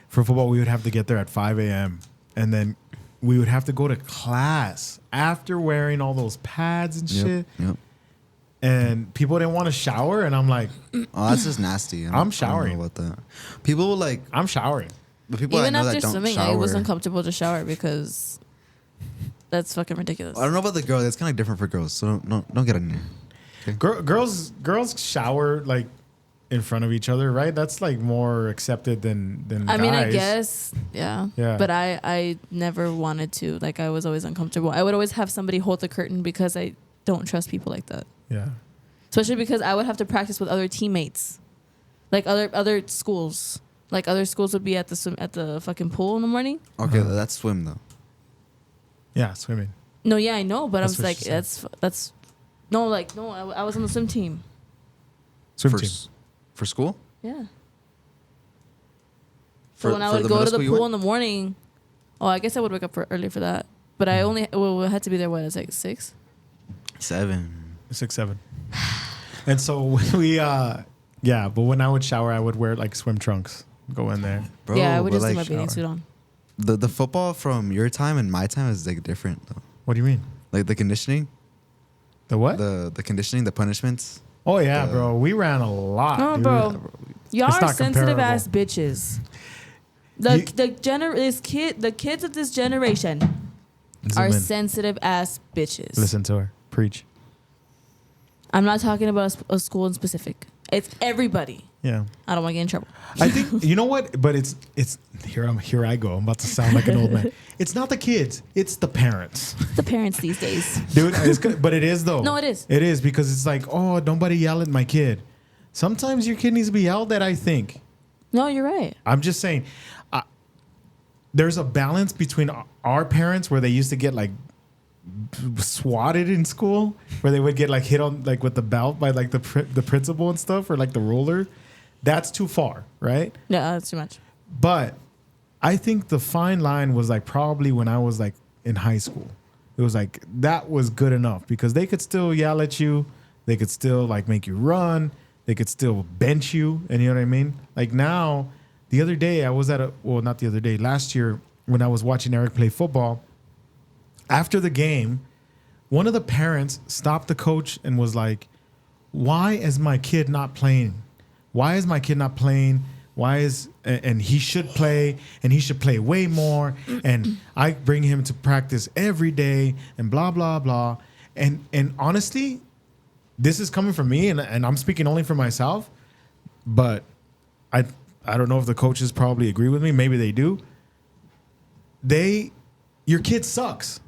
For football, we would have to get there at 5 a.m. and then we would have to go to class after wearing all those pads and shit. Yep. And people didn't want to shower, and I'm like, Oh, that's just nasty. I don't showering. know about that. People will like, I'm showering. but people Even I know after that don't swimming, shower. I was uncomfortable to shower because that's fucking ridiculous. I don't know about the girl. That's kind of different for girls. So don't get on there. Girls shower like in front of each other, right? That's like more accepted than I guys. mean, I guess, yeah. Yeah. But I never wanted to. Like, I was always uncomfortable. I would always have somebody hold the curtain because I don't trust people like that. Yeah. Especially because I would have to practice with other teammates, like other schools. Like other schools would be at the fucking pool in the morning. Okay, that's swim though. Yeah, swimming. No, yeah, I know, but That's I'm what like, she said. that's no, like no, I was on the swim team. Swim for, team. for school. Yeah. For- So when I for would the go middle to the school you pool went? in the morning, Oh, I guess I would wake up early for that. But I only had to be there, what, it's like 6? 7. 6, 7. And so we, but when I would shower, I would wear like swim trunks. Go in there. Bro, Yeah, I would but just like, leave my bathing suit on. the football from your time and my time is like different though. What do you mean? Like the conditioning, The what? the conditioning, the punishments. Oh yeah, bro. We ran a lot. No, dude. bro. Y'all It's are not sensitive comparable. ass bitches. The kids of this generation Zoom are in. sensitive ass bitches. Listen to her. Preach. I'm not talking about a school in specific. It's everybody. Yeah. I don't want to get in trouble. I think you know what, but it's here I go. I'm about to sound like an old man. It's not the kids, it's the parents. The parents these days. Dude, it's good, but it is though. No, it is. It is because it's like, oh, nobody yell at my kid. Sometimes your kid needs to be yelled at, I think. No, you're right. I'm just saying there's a balance between our parents where they used to get like swatted in school, where they would get like hit on like with the belt by like the principal and stuff, or like the ruler. That's too far, right? No, that's too much. But I think the fine line was like probably when I was like in high school. It was like that was good enough because they could still yell at you. They could still like make you run. They could still bench you. And you know what I mean? Like now, the other day I was not the other day, last year when I was watching Eric play football. After the game, one of the parents stopped the coach and was like, "Why is my kid not playing? Why is my kid not playing? And he should play, and he should play way more. And I bring him to practice every day, and blah, blah, blah." And honestly, this is coming from me, and I'm speaking only for myself, but I don't know if the coaches probably agree with me. Maybe they do. Your kid sucks.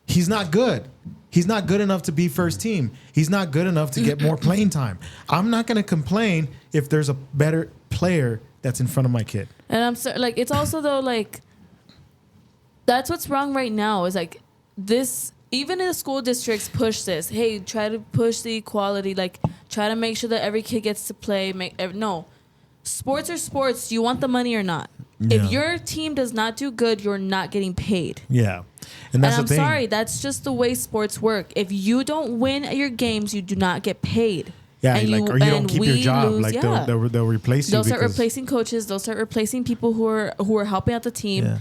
He's not good. He's not good enough to be first team. He's not good enough to get more playing time. I'm not going to complain if there's a better player that's in front of my kid. And I'm so, like, it's also though like that's what's wrong right now is like this. Even in the school districts push this. Hey, try to push the equality. Like try to make sure that every kid gets to play. No, sports are sports. Do you want the money or not? Yeah. If your team does not do good, you're not getting paid. Yeah. And that's I'm the thing. sorry, that's just the way sports work. If you don't win at your games, you do not get paid. Yeah, and like, or you don't keep your we job. lose, Like yeah. they'll replace you. They'll start because- replacing coaches. They'll start replacing people who are helping out the team. Yeah.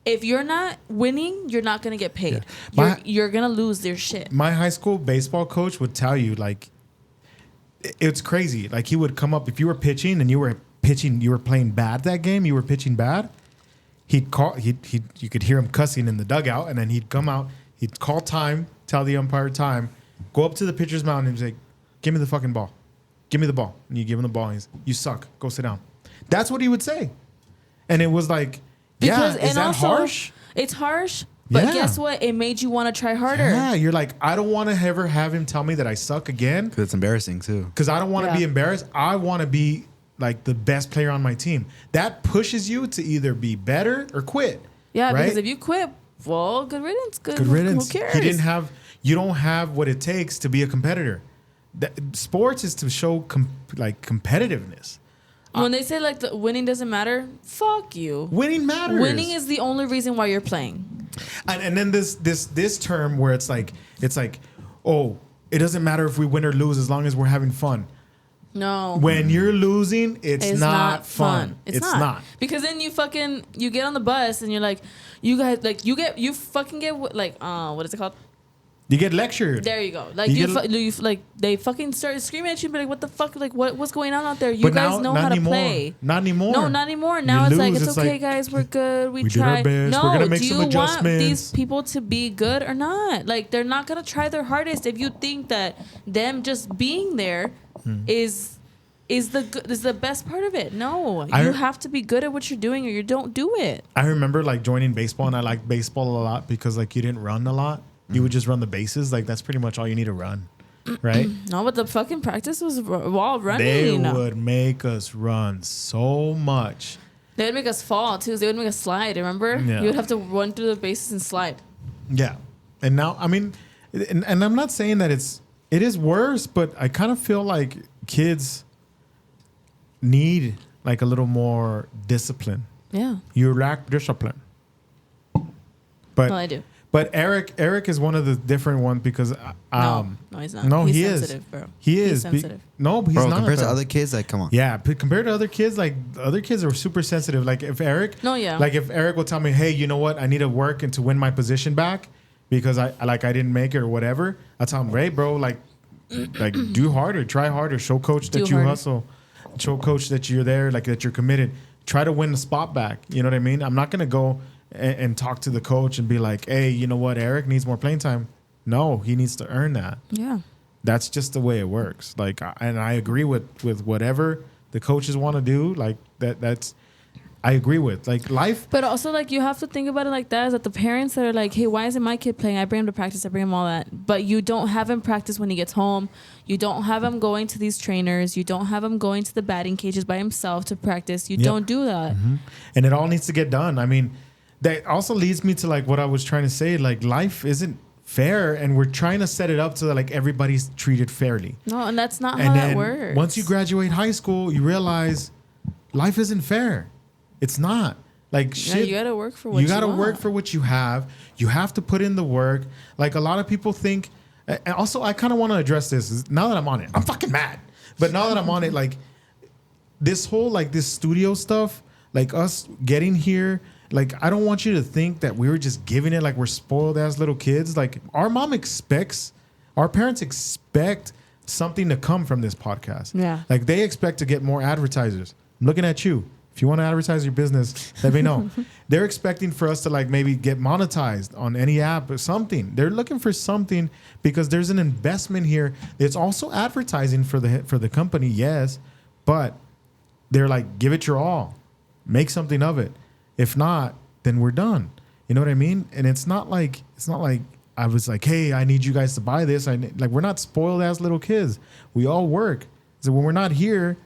If you're not winning, you're not gonna get paid. Yeah. You're gonna lose their shit. My high school baseball coach would tell you, like, it's crazy. Like, he would come up, if you were pitching and you were playing bad that game, you were pitching bad, you could hear him cussing in the dugout, and then he'd come out, he'd call time, tell the umpire time, go up to the pitcher's mound and he'd say, "Give me the fucking ball. Give me the ball." And you give him the ball, and he's, "You suck. Go sit down." That's what he would say. And it was like, Because is that also, harsh? It's harsh, but Yeah. guess what? It made you want to try harder. Yeah, you're like, I don't want to ever have him tell me that I suck again. Because it's embarrassing too. Because I don't want to Yeah. be embarrassed. I want to be like the best player on my team. That pushes you to either be better or quit. Yeah, right? because if you quit, well, good riddance. Good riddance. Who cares? You don't have what it takes to be a competitor. Sports is to show competitiveness. When they say like the winning doesn't matter, fuck you. Winning matters. Winning is the only reason why you're playing. And then this term where it's like, oh, it doesn't matter if we win or lose as long as we're having fun. No. When you're losing, it's not fun. It's not. Because then you get on the bus and you're like, you guys, like you fucking get like, what is it called? You get lectured. There you go. Like they fucking start screaming at you, but like, what the fuck? Like, what's going on out there? You But guys now, know not how anymore. to play. Not anymore. No, not anymore. Now You it's like lose, it's it's okay, like, guys. We're good. We did our tried. best. No, We're gonna make do some you adjustments. want these people to be good or not? Like, they're not gonna try their hardest if you think that them just being there is the best part of it. No, you have to be good at what you're doing, or you don't do it. I remember like joining baseball, and I liked baseball a lot because like you didn't run a lot. You would just run the bases. Like that's pretty much all you need to run, right? No, but the fucking practice was wall running. They would make us run so much. They would make us fall too. They would make us slide. Remember? Yeah. You would have to run through the bases and slide. Yeah, and now I mean, and I'm not saying that it is worse, but I kind of feel like kids need like a little more discipline. Yeah. You lack discipline. But No, I do. But Eric is one of the different ones because No, he's not. No, he's he sensitive, is. bro. He He's is. sensitive. No, he's Bro, not. compared to though. other kids, like, come on. Yeah, compared to other kids, like other kids are super sensitive. Like if Eric, like if Eric will tell me, hey, you know what, I need to work and to win my position back because I didn't make it or whatever. I tell him, hey, bro, like do harder, try harder, show coach that you hustle, show coach that you're there, like that you're committed. Try to win the spot back. You know what I mean? I'm not gonna go and talk to the coach and be like, hey, you know what, Eric needs more playing time. No, he needs to earn that. Yeah. That's just the way it works. Like, and I agree with whatever the coaches want to do. Like that's, I agree with like life. But also like you have to think about it like that is that the parents that are like, hey, why isn't my kid playing? I bring him to practice. I bring him all that. But you don't have him practice when he gets home. You don't have him going to these trainers. You don't have him going to the batting cages by himself to practice. You don't do that. Mm-hmm. And it all needs to get done. I mean, that also leads me to like what I was trying to say. Like life isn't fair, and we're trying to set it up so that like everybody's treated fairly. No, and that's not how that works. Once you graduate high school, you realize life isn't fair. It's not. Like shit. You gotta work for what you gotta want. work for what you have. You have to put in the work. Like a lot of people think. And also, I kind of want to address this. Now that I'm on it, I'm fucking mad. But now that I'm on it, like this whole like this studio stuff, like us getting here. Like, I don't want you to think that we were just giving it like we're spoiled ass little kids. Like, our parents expect something to come from this podcast. Yeah. Like, they expect to get more advertisers. I'm looking at you. If you want to advertise your business, let me know. They're expecting for us to like maybe get monetized on any app or something. They're looking for something because there's an investment here. It's also advertising for the company, yes, but they're like, give it your all. Make something of it. If not, then we're done. You know what I mean? And it's not like I was like, hey, I need you guys to buy this. Like we're not spoiled ass little kids. We all work. So when we're not here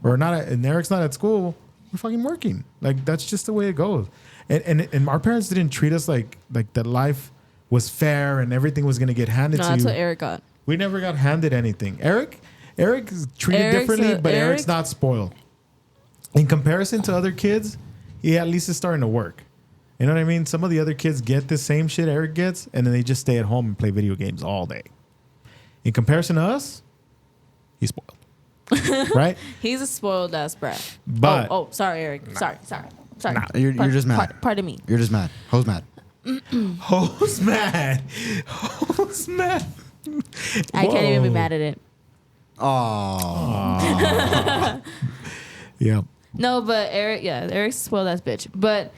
or and Eric's not at school, we're fucking working. Like that's just the way it goes. And our parents didn't treat us like that life was fair and everything was gonna get handed to you. That's what Eric got. We never got handed anything. Eric is treated differently, but Eric's not spoiled. In comparison to other kids, he at least is starting to work. You know what I mean? Some of the other kids get the same shit Eric gets, and then they just stay at home and play video games all day. In comparison to us, he's spoiled. Right? He's a spoiled ass brat. But sorry, Eric. Sorry. Nah, you're just mad. Pardon me. You're just mad. Ho's mad. Ho's mad. Ho's mad. I can't even be mad at it. Oh. Yeah. No, but Eric's a spoiled ass bitch. But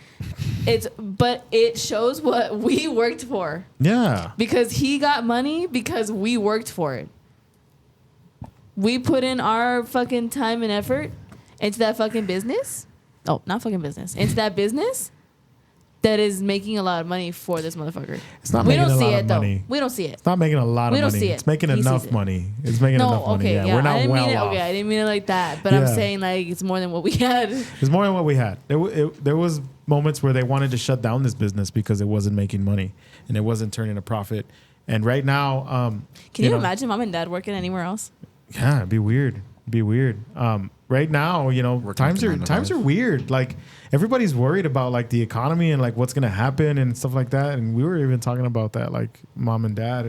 it shows what we worked for. Yeah. Because he got money because we worked for it. We put in our fucking time and effort into that fucking business. Oh, not fucking business. Into that business that is making a lot of money for this motherfucker. It's not making a lot of though. money. We don't see it. It's not making a lot of We don't money. see it. It's making He enough sees it. money. It's making enough money. Okay, Yeah. We're not I didn't well mean it, off. okay, I didn't mean it like that. But Yeah. I'm saying like it's more than what we had. It's more than what we had. There was moments where they wanted to shut down this business because it wasn't making money and it wasn't turning a profit. And right now, Can you imagine mom and dad working anywhere else? Yeah, it'd be weird. Right now, times are weird. Like everybody's worried about like the economy and like what's gonna happen and stuff like that. And we were even talking about that, like mom and dad,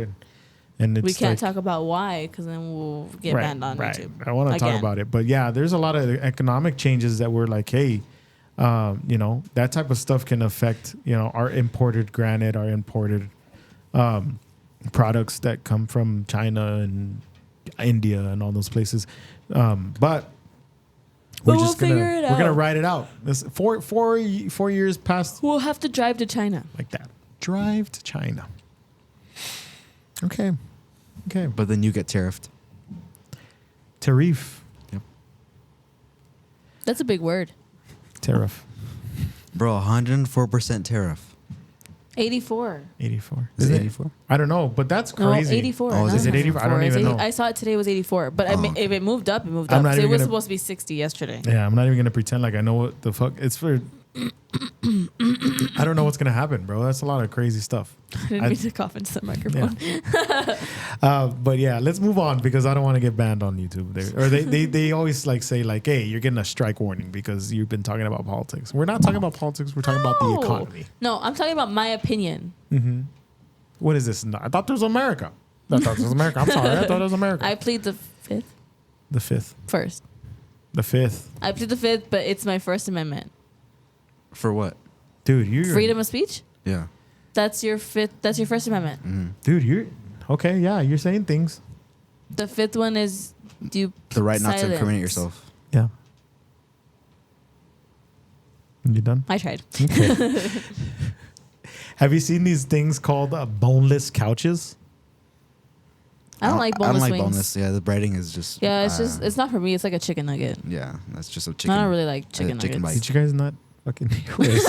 and it's We can't like, talk about why because then we'll get banned on YouTube. I want to talk about it, but yeah, there's a lot of economic changes that we're like, hey, that type of stuff can affect our imported products that come from China and India and all those places. But we're we'll just figure it we're gonna out. ride it out. This 4 years past We'll have to drive to China. like that. Drive to China. Okay. But then you get tariffed. Tariff. Yep. That's a big word. Tariff. Bro, 104% tariff. 84. 84. Is it Isn't 84? I don't know, but that's No, crazy. 84. Oh, is it 84? I don't even know. I saw it today was 84, but if it moved up, it moved I'm up. not So it even was gonna- supposed to be 60 yesterday. Yeah, I'm not even gonna pretend like I know what the fuck it's for. I don't know what's gonna happen, bro. That's a lot of crazy stuff. I didn't mean to cough into the microphone. But yeah, let's move on because I don't want to get banned on YouTube. They always like say like, hey, you're getting a strike warning because you've been talking about politics. We're not talking about politics. We're talking about the economy. No, I'm talking about my opinion. What is this? I thought this was America. I thought this was America. I'm sorry. I thought it was America. I plead the fifth The fifth. first. The fifth. I plead the fifth, but it's my First Amendment. For what? Dude, you're Freedom of speech. Yeah. That's your fifth. That's your First Amendment. Dude, you're okay. Yeah, you're saying things. The fifth one is due The right not to silence. incriminate yourself. Yeah. You done? I tried. Okay. Have you seen these things called boneless couches? I don't like boneless wings. boneless. Yeah, the breading is just. Yeah, it's not for me. It's like a chicken nugget. Yeah, that's just a chicken. I don't really like chicken chicken nuggets. Did you guys not fucking hear this?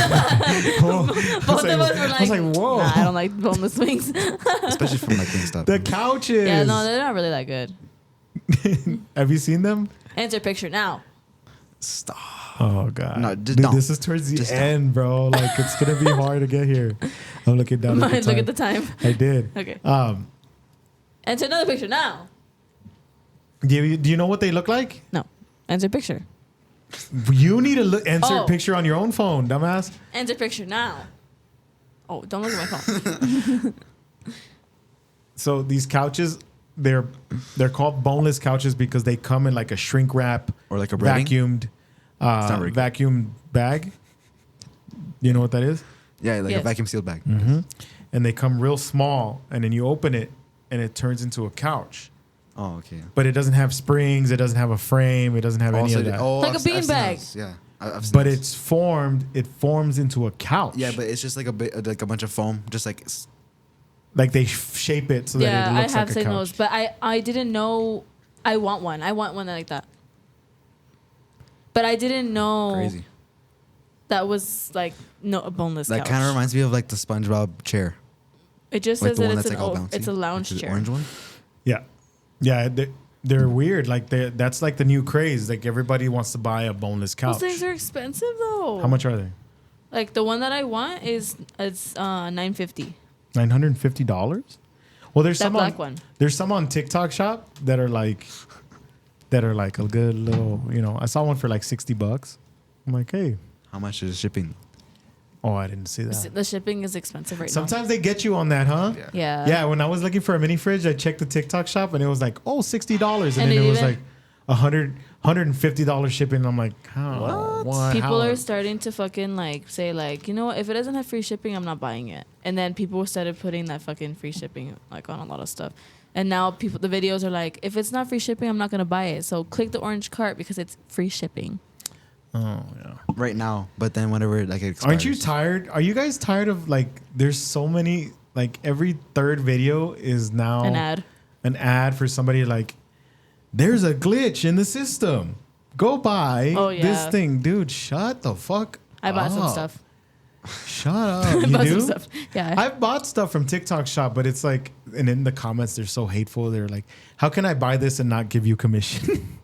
Both of us were I was like, whoa. Nah, I don't like boneless wings. especially from like Wingstop. The couches. Yeah, no, they're not really that good. Have you seen them? Answer picture now. Stop. Oh god. No, just Dude, don't. this is towards the Just don't. end, bro. Like it's gonna be hard to get here. I'm looking down at the time. Look at the time. I did. Okay. Um, Answer another picture now. do you know what they look like? No. Answer picture. You need to answer a Oh. picture on your own phone, dumbass. Answer picture now. Oh, don't look at my phone. So these couches, they're called boneless couches because they come in like a shrink wrap Or like a breading? vacuumed not very good. vacuum bag. You know what that is? Yeah, like Yes. a vacuum sealed bag. And they come real small, and then you open it, and it turns into a couch. Oh, okay. But it doesn't have springs. It doesn't have a frame. It doesn't have any Also, of that. Like a I've seen beanbag. those. Yeah, I've seen But those. it's formed. It forms into a couch. Yeah, but it's just like a bit, like a bunch of foam, just like like they shape it so Yeah, that it I looks have like a seen couch. those, but I didn't know. I want one. I want one like that. But I didn't know crazy. that was like a boneless That couch. kind of reminds me of like the SpongeBob chair, It just like says the that one it's that's like all bouncy. it's a lounge Like the chair. orange one. Yeah, yeah. They're weird. Like that's like the new craze. Like everybody wants to buy a boneless couch. Those things are expensive though. How much are they? Like the one that I want it's $950. $950. Well, there's That some black on, one. There's some on TikTok Shop that are like a good little. You know, I saw one for like $60. I'm like, hey, How much is shipping? oh, I didn't see that. The shipping is expensive right Sometimes they get you on that, huh? Yeah. now. Yeah. Yeah, when I was looking for a mini fridge, I checked the TikTok shop and it was like, oh, $60. And then it it was even- like $150 shipping. I'm like, how? What? People How? are starting to fucking like say like, you know what, if it doesn't have free shipping, I'm not buying it. And then people started putting that fucking free shipping like on a lot of stuff. And now the videos are like, if it's not free shipping, I'm not gonna buy it. So click the orange cart because it's free shipping. Oh, yeah. Right now, but then whenever like it expires. Aren't you tired? Are you guys tired of like, there's so many, like every third video is now An ad. for somebody like, there's a glitch in the system. Go buy Oh, yeah. this thing. Dude, shut the fuck I bought some up. stuff. Shut up. I You bought do? some stuff. Yeah. I've bought stuff from TikTok Shop, but it's like, and in the comments, they're so hateful. They're like, how can I buy this and not give you commission?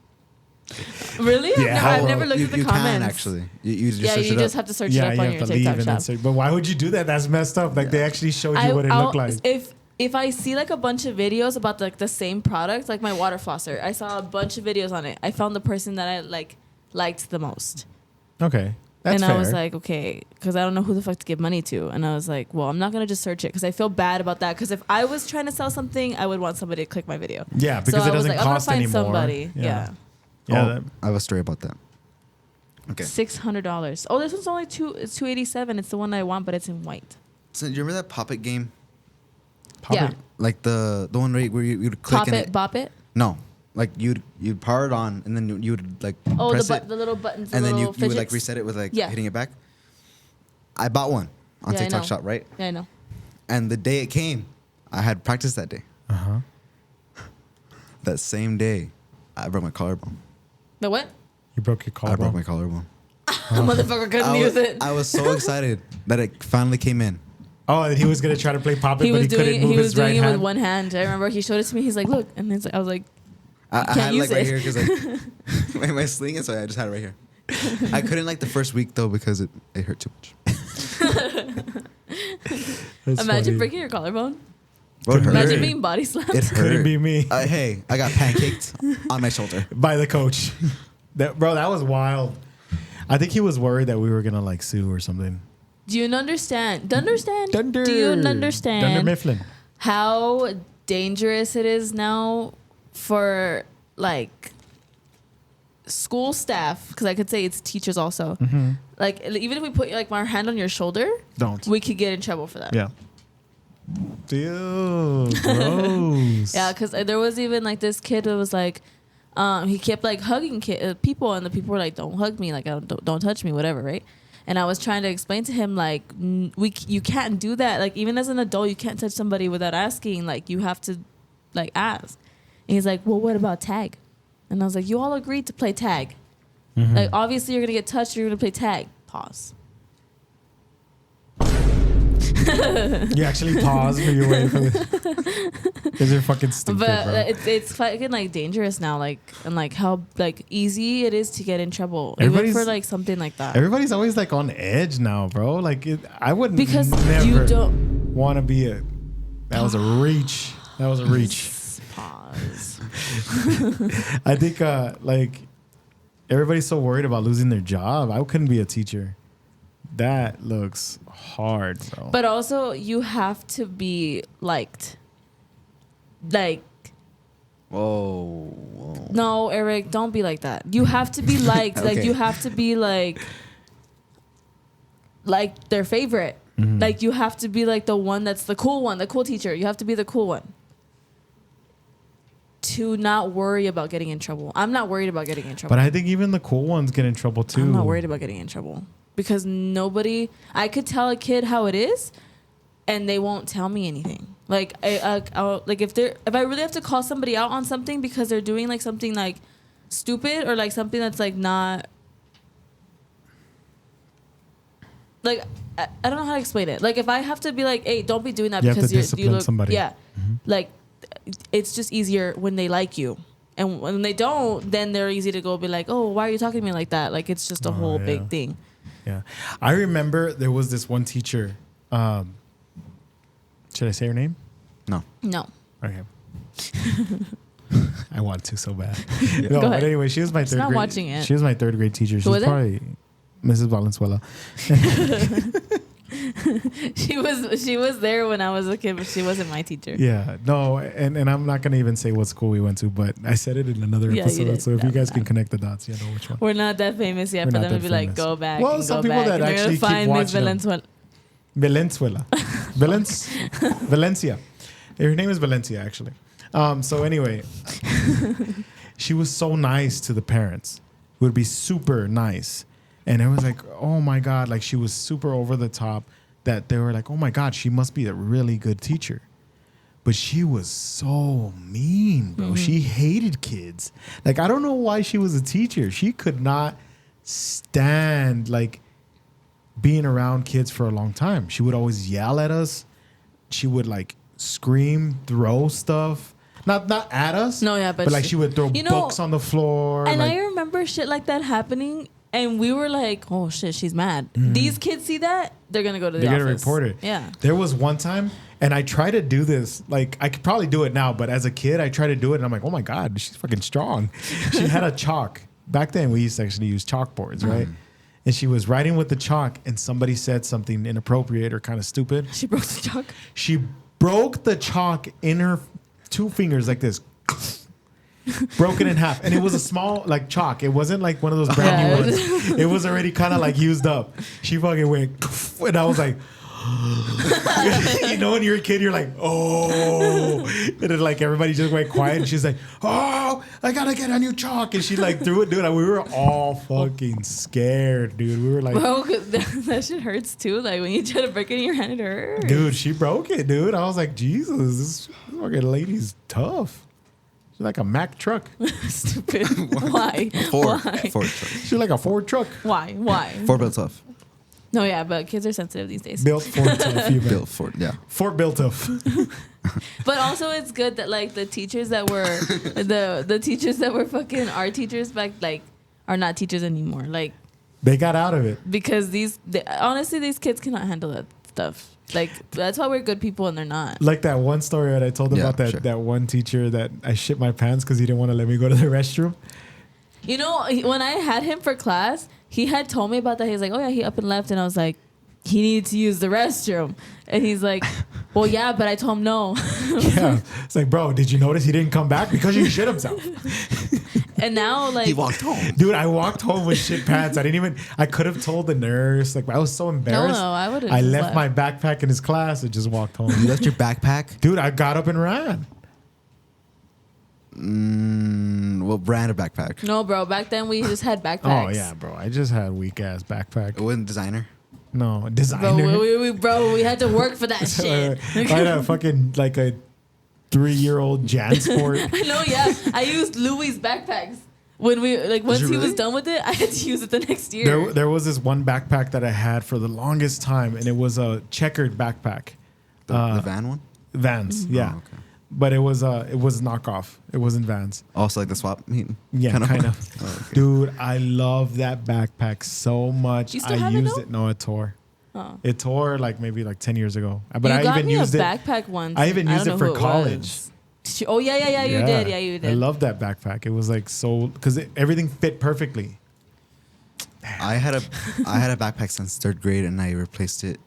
Really? Yeah. I've never looked at the you comments. Can actually. You just Yeah, search you it just up. have to search it up on your TikTok shop. say, but why would you do that? That's messed up. Like they actually showed you what it looked like. If I see like a bunch of videos about like the same product, like my water flosser, I saw a bunch of videos on it. I found the person that I liked the most. Okay. That's and fair. I was like, okay, because I don't know who the fuck to give money to. And I was like, well, I'm not going to just search it because I feel bad about that. Because if I was trying to sell something, I would want somebody to click my video. yeah, because so it I was doesn't like, cost I'm going to find anymore. somebody. Yeah. Yeah. Oh, that- I have a story about that. Okay. $600. Oh, this one's only it's $287. It's the one I want, but it's in white. So do you remember that Pop It game? Pop Yeah. it. Like the one where you'd click Pop and it, bop it. No, like you'd power it on and then you'd like Oh, press the it, little buttons, and then you little would like fidgets. reset it with like Yeah. hitting it back. I bought one on Yeah, I TikTok know. Shop, right? Yeah, I know. And the day it came, I had practiced that day. Uh-huh. That same day, I broke my collarbone. The what? You broke your I collarbone. broke my collarbone. Motherfucker couldn't use it. I was so excited that it finally came in. Oh, and he was gonna try to play pop it, He but was he couldn't doing move he was his right doing it hand. with one hand. I remember he showed it to me. He's like, look, and I was like, I can't had use like right it. here because like my sling, and so I just had it right here. I couldn't like the first week though because it hurt too much. That's imagine funny. breaking your collarbone. Bro, it hurt. Imagine being body slammed. It Couldn't hurt. be me. Hey, I got pancaked on my shoulder. By the coach. That was wild. I think he was worried that we were gonna like sue or something. Do you understand? Do Dunder. you understand Dunder Mifflin. how dangerous it is now for like school staff? Because I could say it's teachers also. Mm-hmm. Like even if we put like our hand on your shoulder, Don't. we could get in trouble for that. Yeah. Dude, gross. Yeah, because there was even like this kid that was like, he kept like hugging people, and the people were like, "Don't hug me, like don't touch me, whatever," right? And I was trying to explain to him like, you can't do that. Like even as an adult, you can't touch somebody without asking. Like you have to, like ask. And he's like, "Well, what about tag?" And I was like, "You all agreed to play tag. Mm-hmm. Like obviously you're gonna get touched. You're gonna play tag." Pause. You actually pause for your way for this. Because you're fucking stupid, But bro. it's fucking like dangerous now, like and like how like easy it is to get in trouble, even Everybody's- for like something like that. Everybody's always like on edge now, bro. Like I wouldn't Because never you don't want to be a. That was a reach. That was a reach. pause. I think like everybody's so worried about losing their job. I couldn't be a teacher. That looks hard, bro. But also, you have to be liked. Like, Whoa. no, Eric, don't be like that. You have to be liked. Like, Okay. you have to be like their favorite. Mm-hmm. Like, you have to be like the one that's the cool one, the cool teacher. You have to be the cool one. To not worry about getting in trouble. I'm not worried about getting in trouble. But I think even the cool ones get in trouble too. I'm not worried about getting in trouble. Because I could tell a kid how it is, and they won't tell me anything. Like, I'll, like if I really have to call somebody out on something because they're doing like something like stupid or like something that's like not, like I don't know how to explain it. Like if I have to be like, hey, don't be doing that You have to because you discipline look somebody. yeah, like it's just easier when they like you. And when they don't, then they're easy to go be like, oh, why are you talking to me like that? Like it's just a whole yeah. big thing. Yeah. I remember there was this one teacher. Should I say her name? No. No. Okay. I want to so bad. Yeah. No, Go but ahead. anyway, she was my She's third not grade. watching it. She was my third grade teacher. She Who was was it? probably Mrs. Valenzuela. She was there when I was a kid, but she wasn't my teacher. Yeah. No, and I'm not gonna even say what school we went to, but I said it in another Yeah, you episode. did. So if you guys can Yeah. connect the dots, you know which one. We're not that famous yet We're for not them to that be like, famous. go back. Well, and some go people back. that And they're actually gonna keep find Miss watching them. Valenzuela. Valencia. Her name is Valencia, actually. So anyway, she was so nice to the parents. Would be super nice. And I was like, oh my God, like she was super over the top that they were like, oh my God, she must be a really good teacher. But she was so mean, bro. She hated kids. Like, I don't know why she was a teacher. She could not stand like being around kids for a long time. She would always yell at us. She would like scream, throw stuff. Not at us. No, yeah, but like she would throw books on the floor. And like, I remember shit like that happening, and we were like, oh shit, she's mad. These kids see that, they're gonna go to the they're office. gonna report it. Yeah. There was one time, and I tried to do this. Like I could probably do it now, but as a kid, I tried to do it, and I'm like, oh my God, she's fucking strong. She had a chalk. Back then, we used to actually use chalkboards, right? And she was writing with the chalk, and somebody said something inappropriate or kind of stupid. She broke the chalk. She broke the chalk in her two fingers like this. Broken in half. And it was a small like chalk. It wasn't like one of those brand new ones. It was already kind of like used up. She fucking went and I was like, you know, when you're a kid, you're like, oh. And then like everybody just went quiet and she's like, oh, I gotta get a new chalk. And she like threw it, dude. And we were all fucking scared, dude. We were like, Bro, that shit hurts too. Like when you try to break it in your hand, it hurts. dude, she broke it, dude. I was like, Jesus, this fucking lady's tough. She's like a Mack truck. Stupid. Why? Ford Why? truck. She's like a Ford truck. Why? Ford built tough. No, yeah, but kids are sensitive these days. Built Fort tough. You Built for yeah. Fort built tough. But also, it's good that like the teachers that were the teachers that were fucking our teachers back like are not teachers anymore. Like They got out of it. because honestly, these kids cannot handle that stuff. Like that's why we're good people and they're not. Like that one story that I told Yeah, about that sure. that one teacher that I shit my pants because he didn't want to let me go to the restroom. You know, when I had him for class, he had told me about that. He was like, "Oh yeah, he up and left," and I was like, "He needed to use the restroom," and he's like, "Well, yeah, but I told him no." Yeah, it's like, bro, did you notice he didn't come back because he shit himself? And now, like, He walked home. Dude, I walked home with shit pants. I could have told the nurse. Like, I was so embarrassed. No, I would've I just left my backpack in his class and just walked home. You left your backpack? Dude, I got up and ran. What brand of backpack? no, bro. Back then, we just had backpacks. Oh, yeah, bro. I just had a weak ass backpack. It wasn't designer. No, Bro, designer. we had to work for that shit. I had a fucking, like a 3-year-old JanSport. I know, yeah. I used Louie's backpacks. When we once you he was really? done with it, I had to use it the next year. There was this one backpack that I had for the longest time, and it was a checkered backpack. The van one? Vans, Mm-hmm. yeah. Oh, okay. But it was knockoff. It wasn't Vans. Also like the swap meet? Yeah, kind of. Oh, okay. Dude, I love that backpack so much. You still I have it, used though? it. No, it tore. Oh. It tore maybe 10 years ago. But You I got even me used a it. backpack once. I even used don't it know for who college. was. Oh yeah, you did. Yeah, you did. I love that backpack. It was like so because everything fit perfectly. I had a backpack since 3rd grade and I replaced it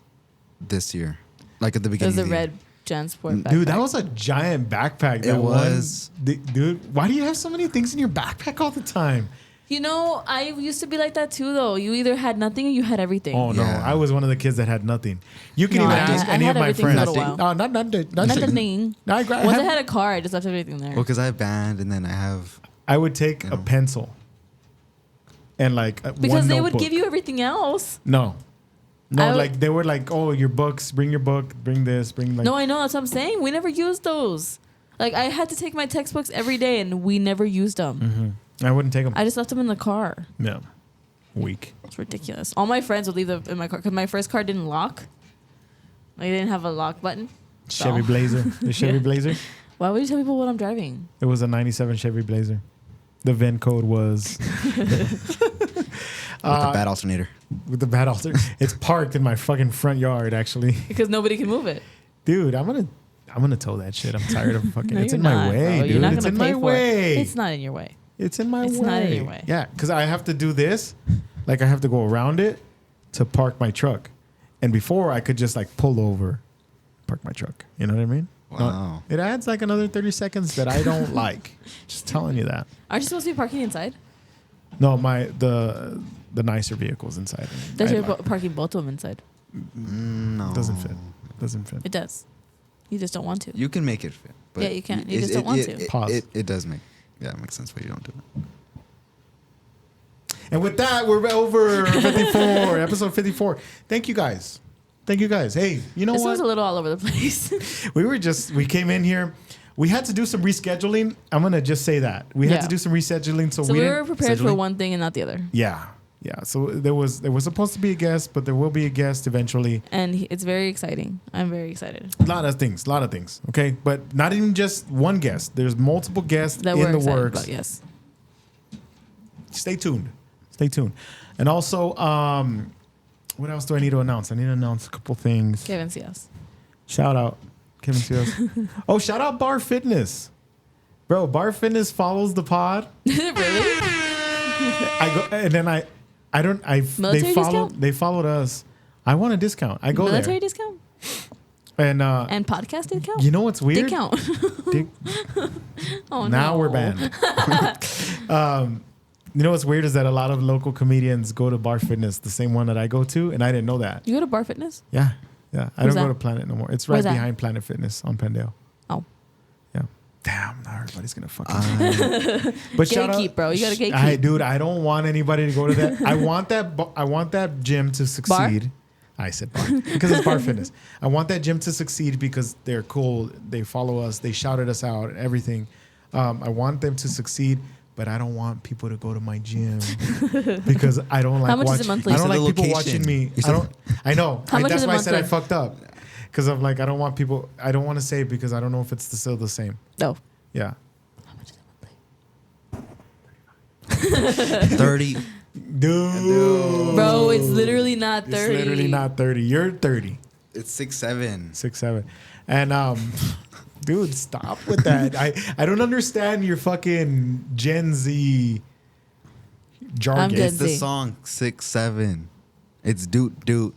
this year. Like at the It beginning was a of the red year. JanSport backpack. Dude, that was a giant backpack. That was. Dude, why do you have so many things in your backpack all the time? You know, I used to be like that too, though. You either had nothing or you had everything. Oh no, Yeah. I was one of the kids that had nothing. You can No, even I ask had any of my everything for a friends. little while. No, not Nothing. No, Once I had a car, I just left everything there. Well, because I have band and then I have. I would take You a know. pencil and like Because one they would notebook. give you everything else. No, I would- like they were like, oh, your books. Bring your book. Bring this. Bring like. No, I know. That's what I'm saying. We never used those. Like, I had to take my textbooks every day, and we never used them. I wouldn't take them. I just left them in the car. Yeah, weak. It's ridiculous. All my friends would leave them in my car because my first car didn't lock. Like, it didn't have a lock button. Chevy So- Blazer. The Chevy Blazer. Why would you tell people what I'm driving? It was a '97 Chevy Blazer. The VIN code was With a bad alternator. with the bad alter. It's parked in my fucking front yard, actually. Because nobody can move it. Dude, I'm gonna tow that shit. I'm tired of fucking. No, It's you're in my not, way, bro. dude. You're not It's gonna in pay my for way. it. It's not in your way. It's in my It's way. not in your way. Yeah, because I have to do this. Like I have to go around it to park my truck, and before I could just like pull over, park my truck. You know what I mean? Wow. It adds like another 30 seconds that I don't like. Just telling you that. Aren't you supposed to be parking inside? No, the nicer vehicles inside. That's I you're like- parking both of them inside. No. Doesn't fit. Doesn't fit. It does. You just don't want to. You can make it fit. But Yeah, you can. You just don't want to. Pause. It does make. Yeah, it makes sense why you don't do it. And with that, we're over 54, episode 54. Thank you guys. Thank you guys. Hey, you know This what? was a little all over the place. We came in here. We had to do some rescheduling. I'm going to just say that. We had Yeah. to do some rescheduling. So, So we didn't- were prepared for scheduling? one thing and not the other. Yeah. Yeah. So there was supposed to be a guest, but there will be a guest eventually. And it's very exciting. I'm very excited. A lot of things. Okay. But not even just one guest. There's multiple guests That in we're the excited works. about, yes. Stay tuned. And also, what else do I need to announce? I need to announce a couple things. Kevin CS. Shout out Kevin Seals. Oh, shout out Bar Fitness. Bro, Bar Fitness follows the pod. Is it really? I go and then Military they followed us. I want a discount. I go Military there. discount? And And podcast discount? you know what's weird? Discount. Dick- Oh, now no. we're banned. You know what's weird is that a lot of local comedians go to Bar Fitness, the same one that I go to, and I didn't know that. You go to Bar Fitness? Yeah. I Where's don't go that? to Planet no more. It's right Where's that? behind Planet Fitness on Pendale. Oh. Yeah. Damn, now everybody's gonna fucking. But shout out, Gatekeep, bro. You gotta gatekeep. Dude, I don't want anybody to go to that. I want that gym to succeed. I said bar because it's Bar Fitness. I want that gym to succeed because they're cool. They follow us. They shouted us out and everything. I want them to succeed. but I don't want people to go to my gym because I don't like. How much is it monthly? I don't You said like the people location. watching me. You I said- don't. I know. How much That's is it why I said I monthly? fucked up because I'm like I don't want people. I don't want to say because I don't know if it's still the same. No. Yeah. How much is it monthly? 30. Dude. Bro, it's literally not 30. It's literally not 30. You're 30. It's 6'7". 6'7". And dude, stop with that. I don't understand your fucking Gen Z jargon. I'm Gen It's the Z. song 6'7". It's doot.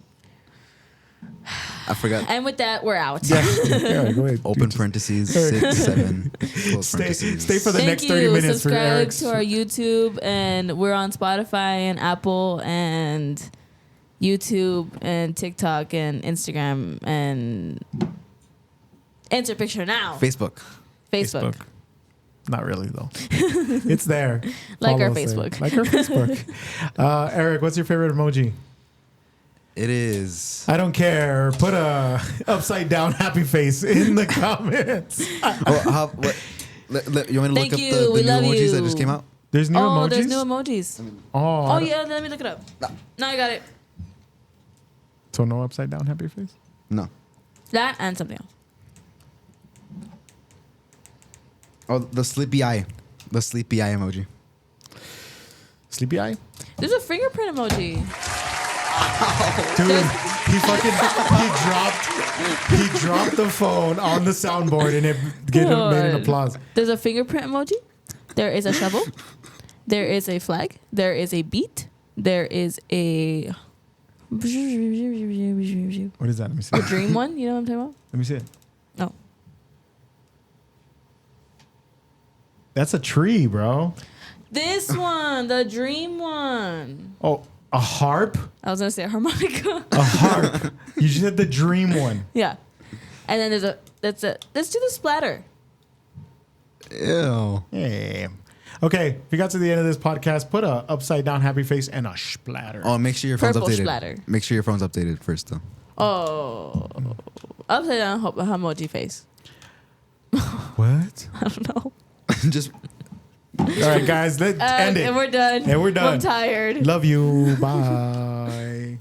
I forgot. And with that, we're out. Yeah, go ahead. Open Dude, just parentheses, 6'7". Close Stay, parentheses. stay for the Thank next you. 30 minutes for Subscribe Eric's. to our YouTube, and we're on Spotify and Apple and YouTube and TikTok and Instagram and insert picture now. Facebook. Facebook. Not really though. It's there. Like our Follow us there. Facebook. Like our Facebook. Eric, what's your favorite emoji? It is. I don't care. Put a upside down happy face in the comments. Oh, what? You want me to Thank look you. up the We new love emojis that you. just came out? There's new emojis. There's new emojis. Oh, Oh yeah, let me look it up. No, I got it. So no upside down happy face. No. That and something else. Oh, the sleepy eye. The sleepy eye emoji. Sleepy eye. There's a fingerprint emoji. Dude, he dropped the phone on the soundboard and it made an applause. There's a fingerprint emoji. There is a shovel. There is a flag. There is a beat. There is a What is that? Let me see. the dream one. You know what I'm talking about? Let me see it. No. That's a tree, bro. This one, the dream one. Oh, a harp? I was gonna say a harmonica. A harp. You said the dream one. Yeah. And then let's do the splatter. Ew. Yeah. Okay, if you got to the end of this podcast, put a upside down happy face and a splatter. Oh, make sure your phone's Purple updated. splatter. Make sure your phone's updated first, though. Oh. Upside down emoji face. What? I don't know. Just All right, guys, let's end it. And we're done. And we're done. I'm tired. Love you. Bye.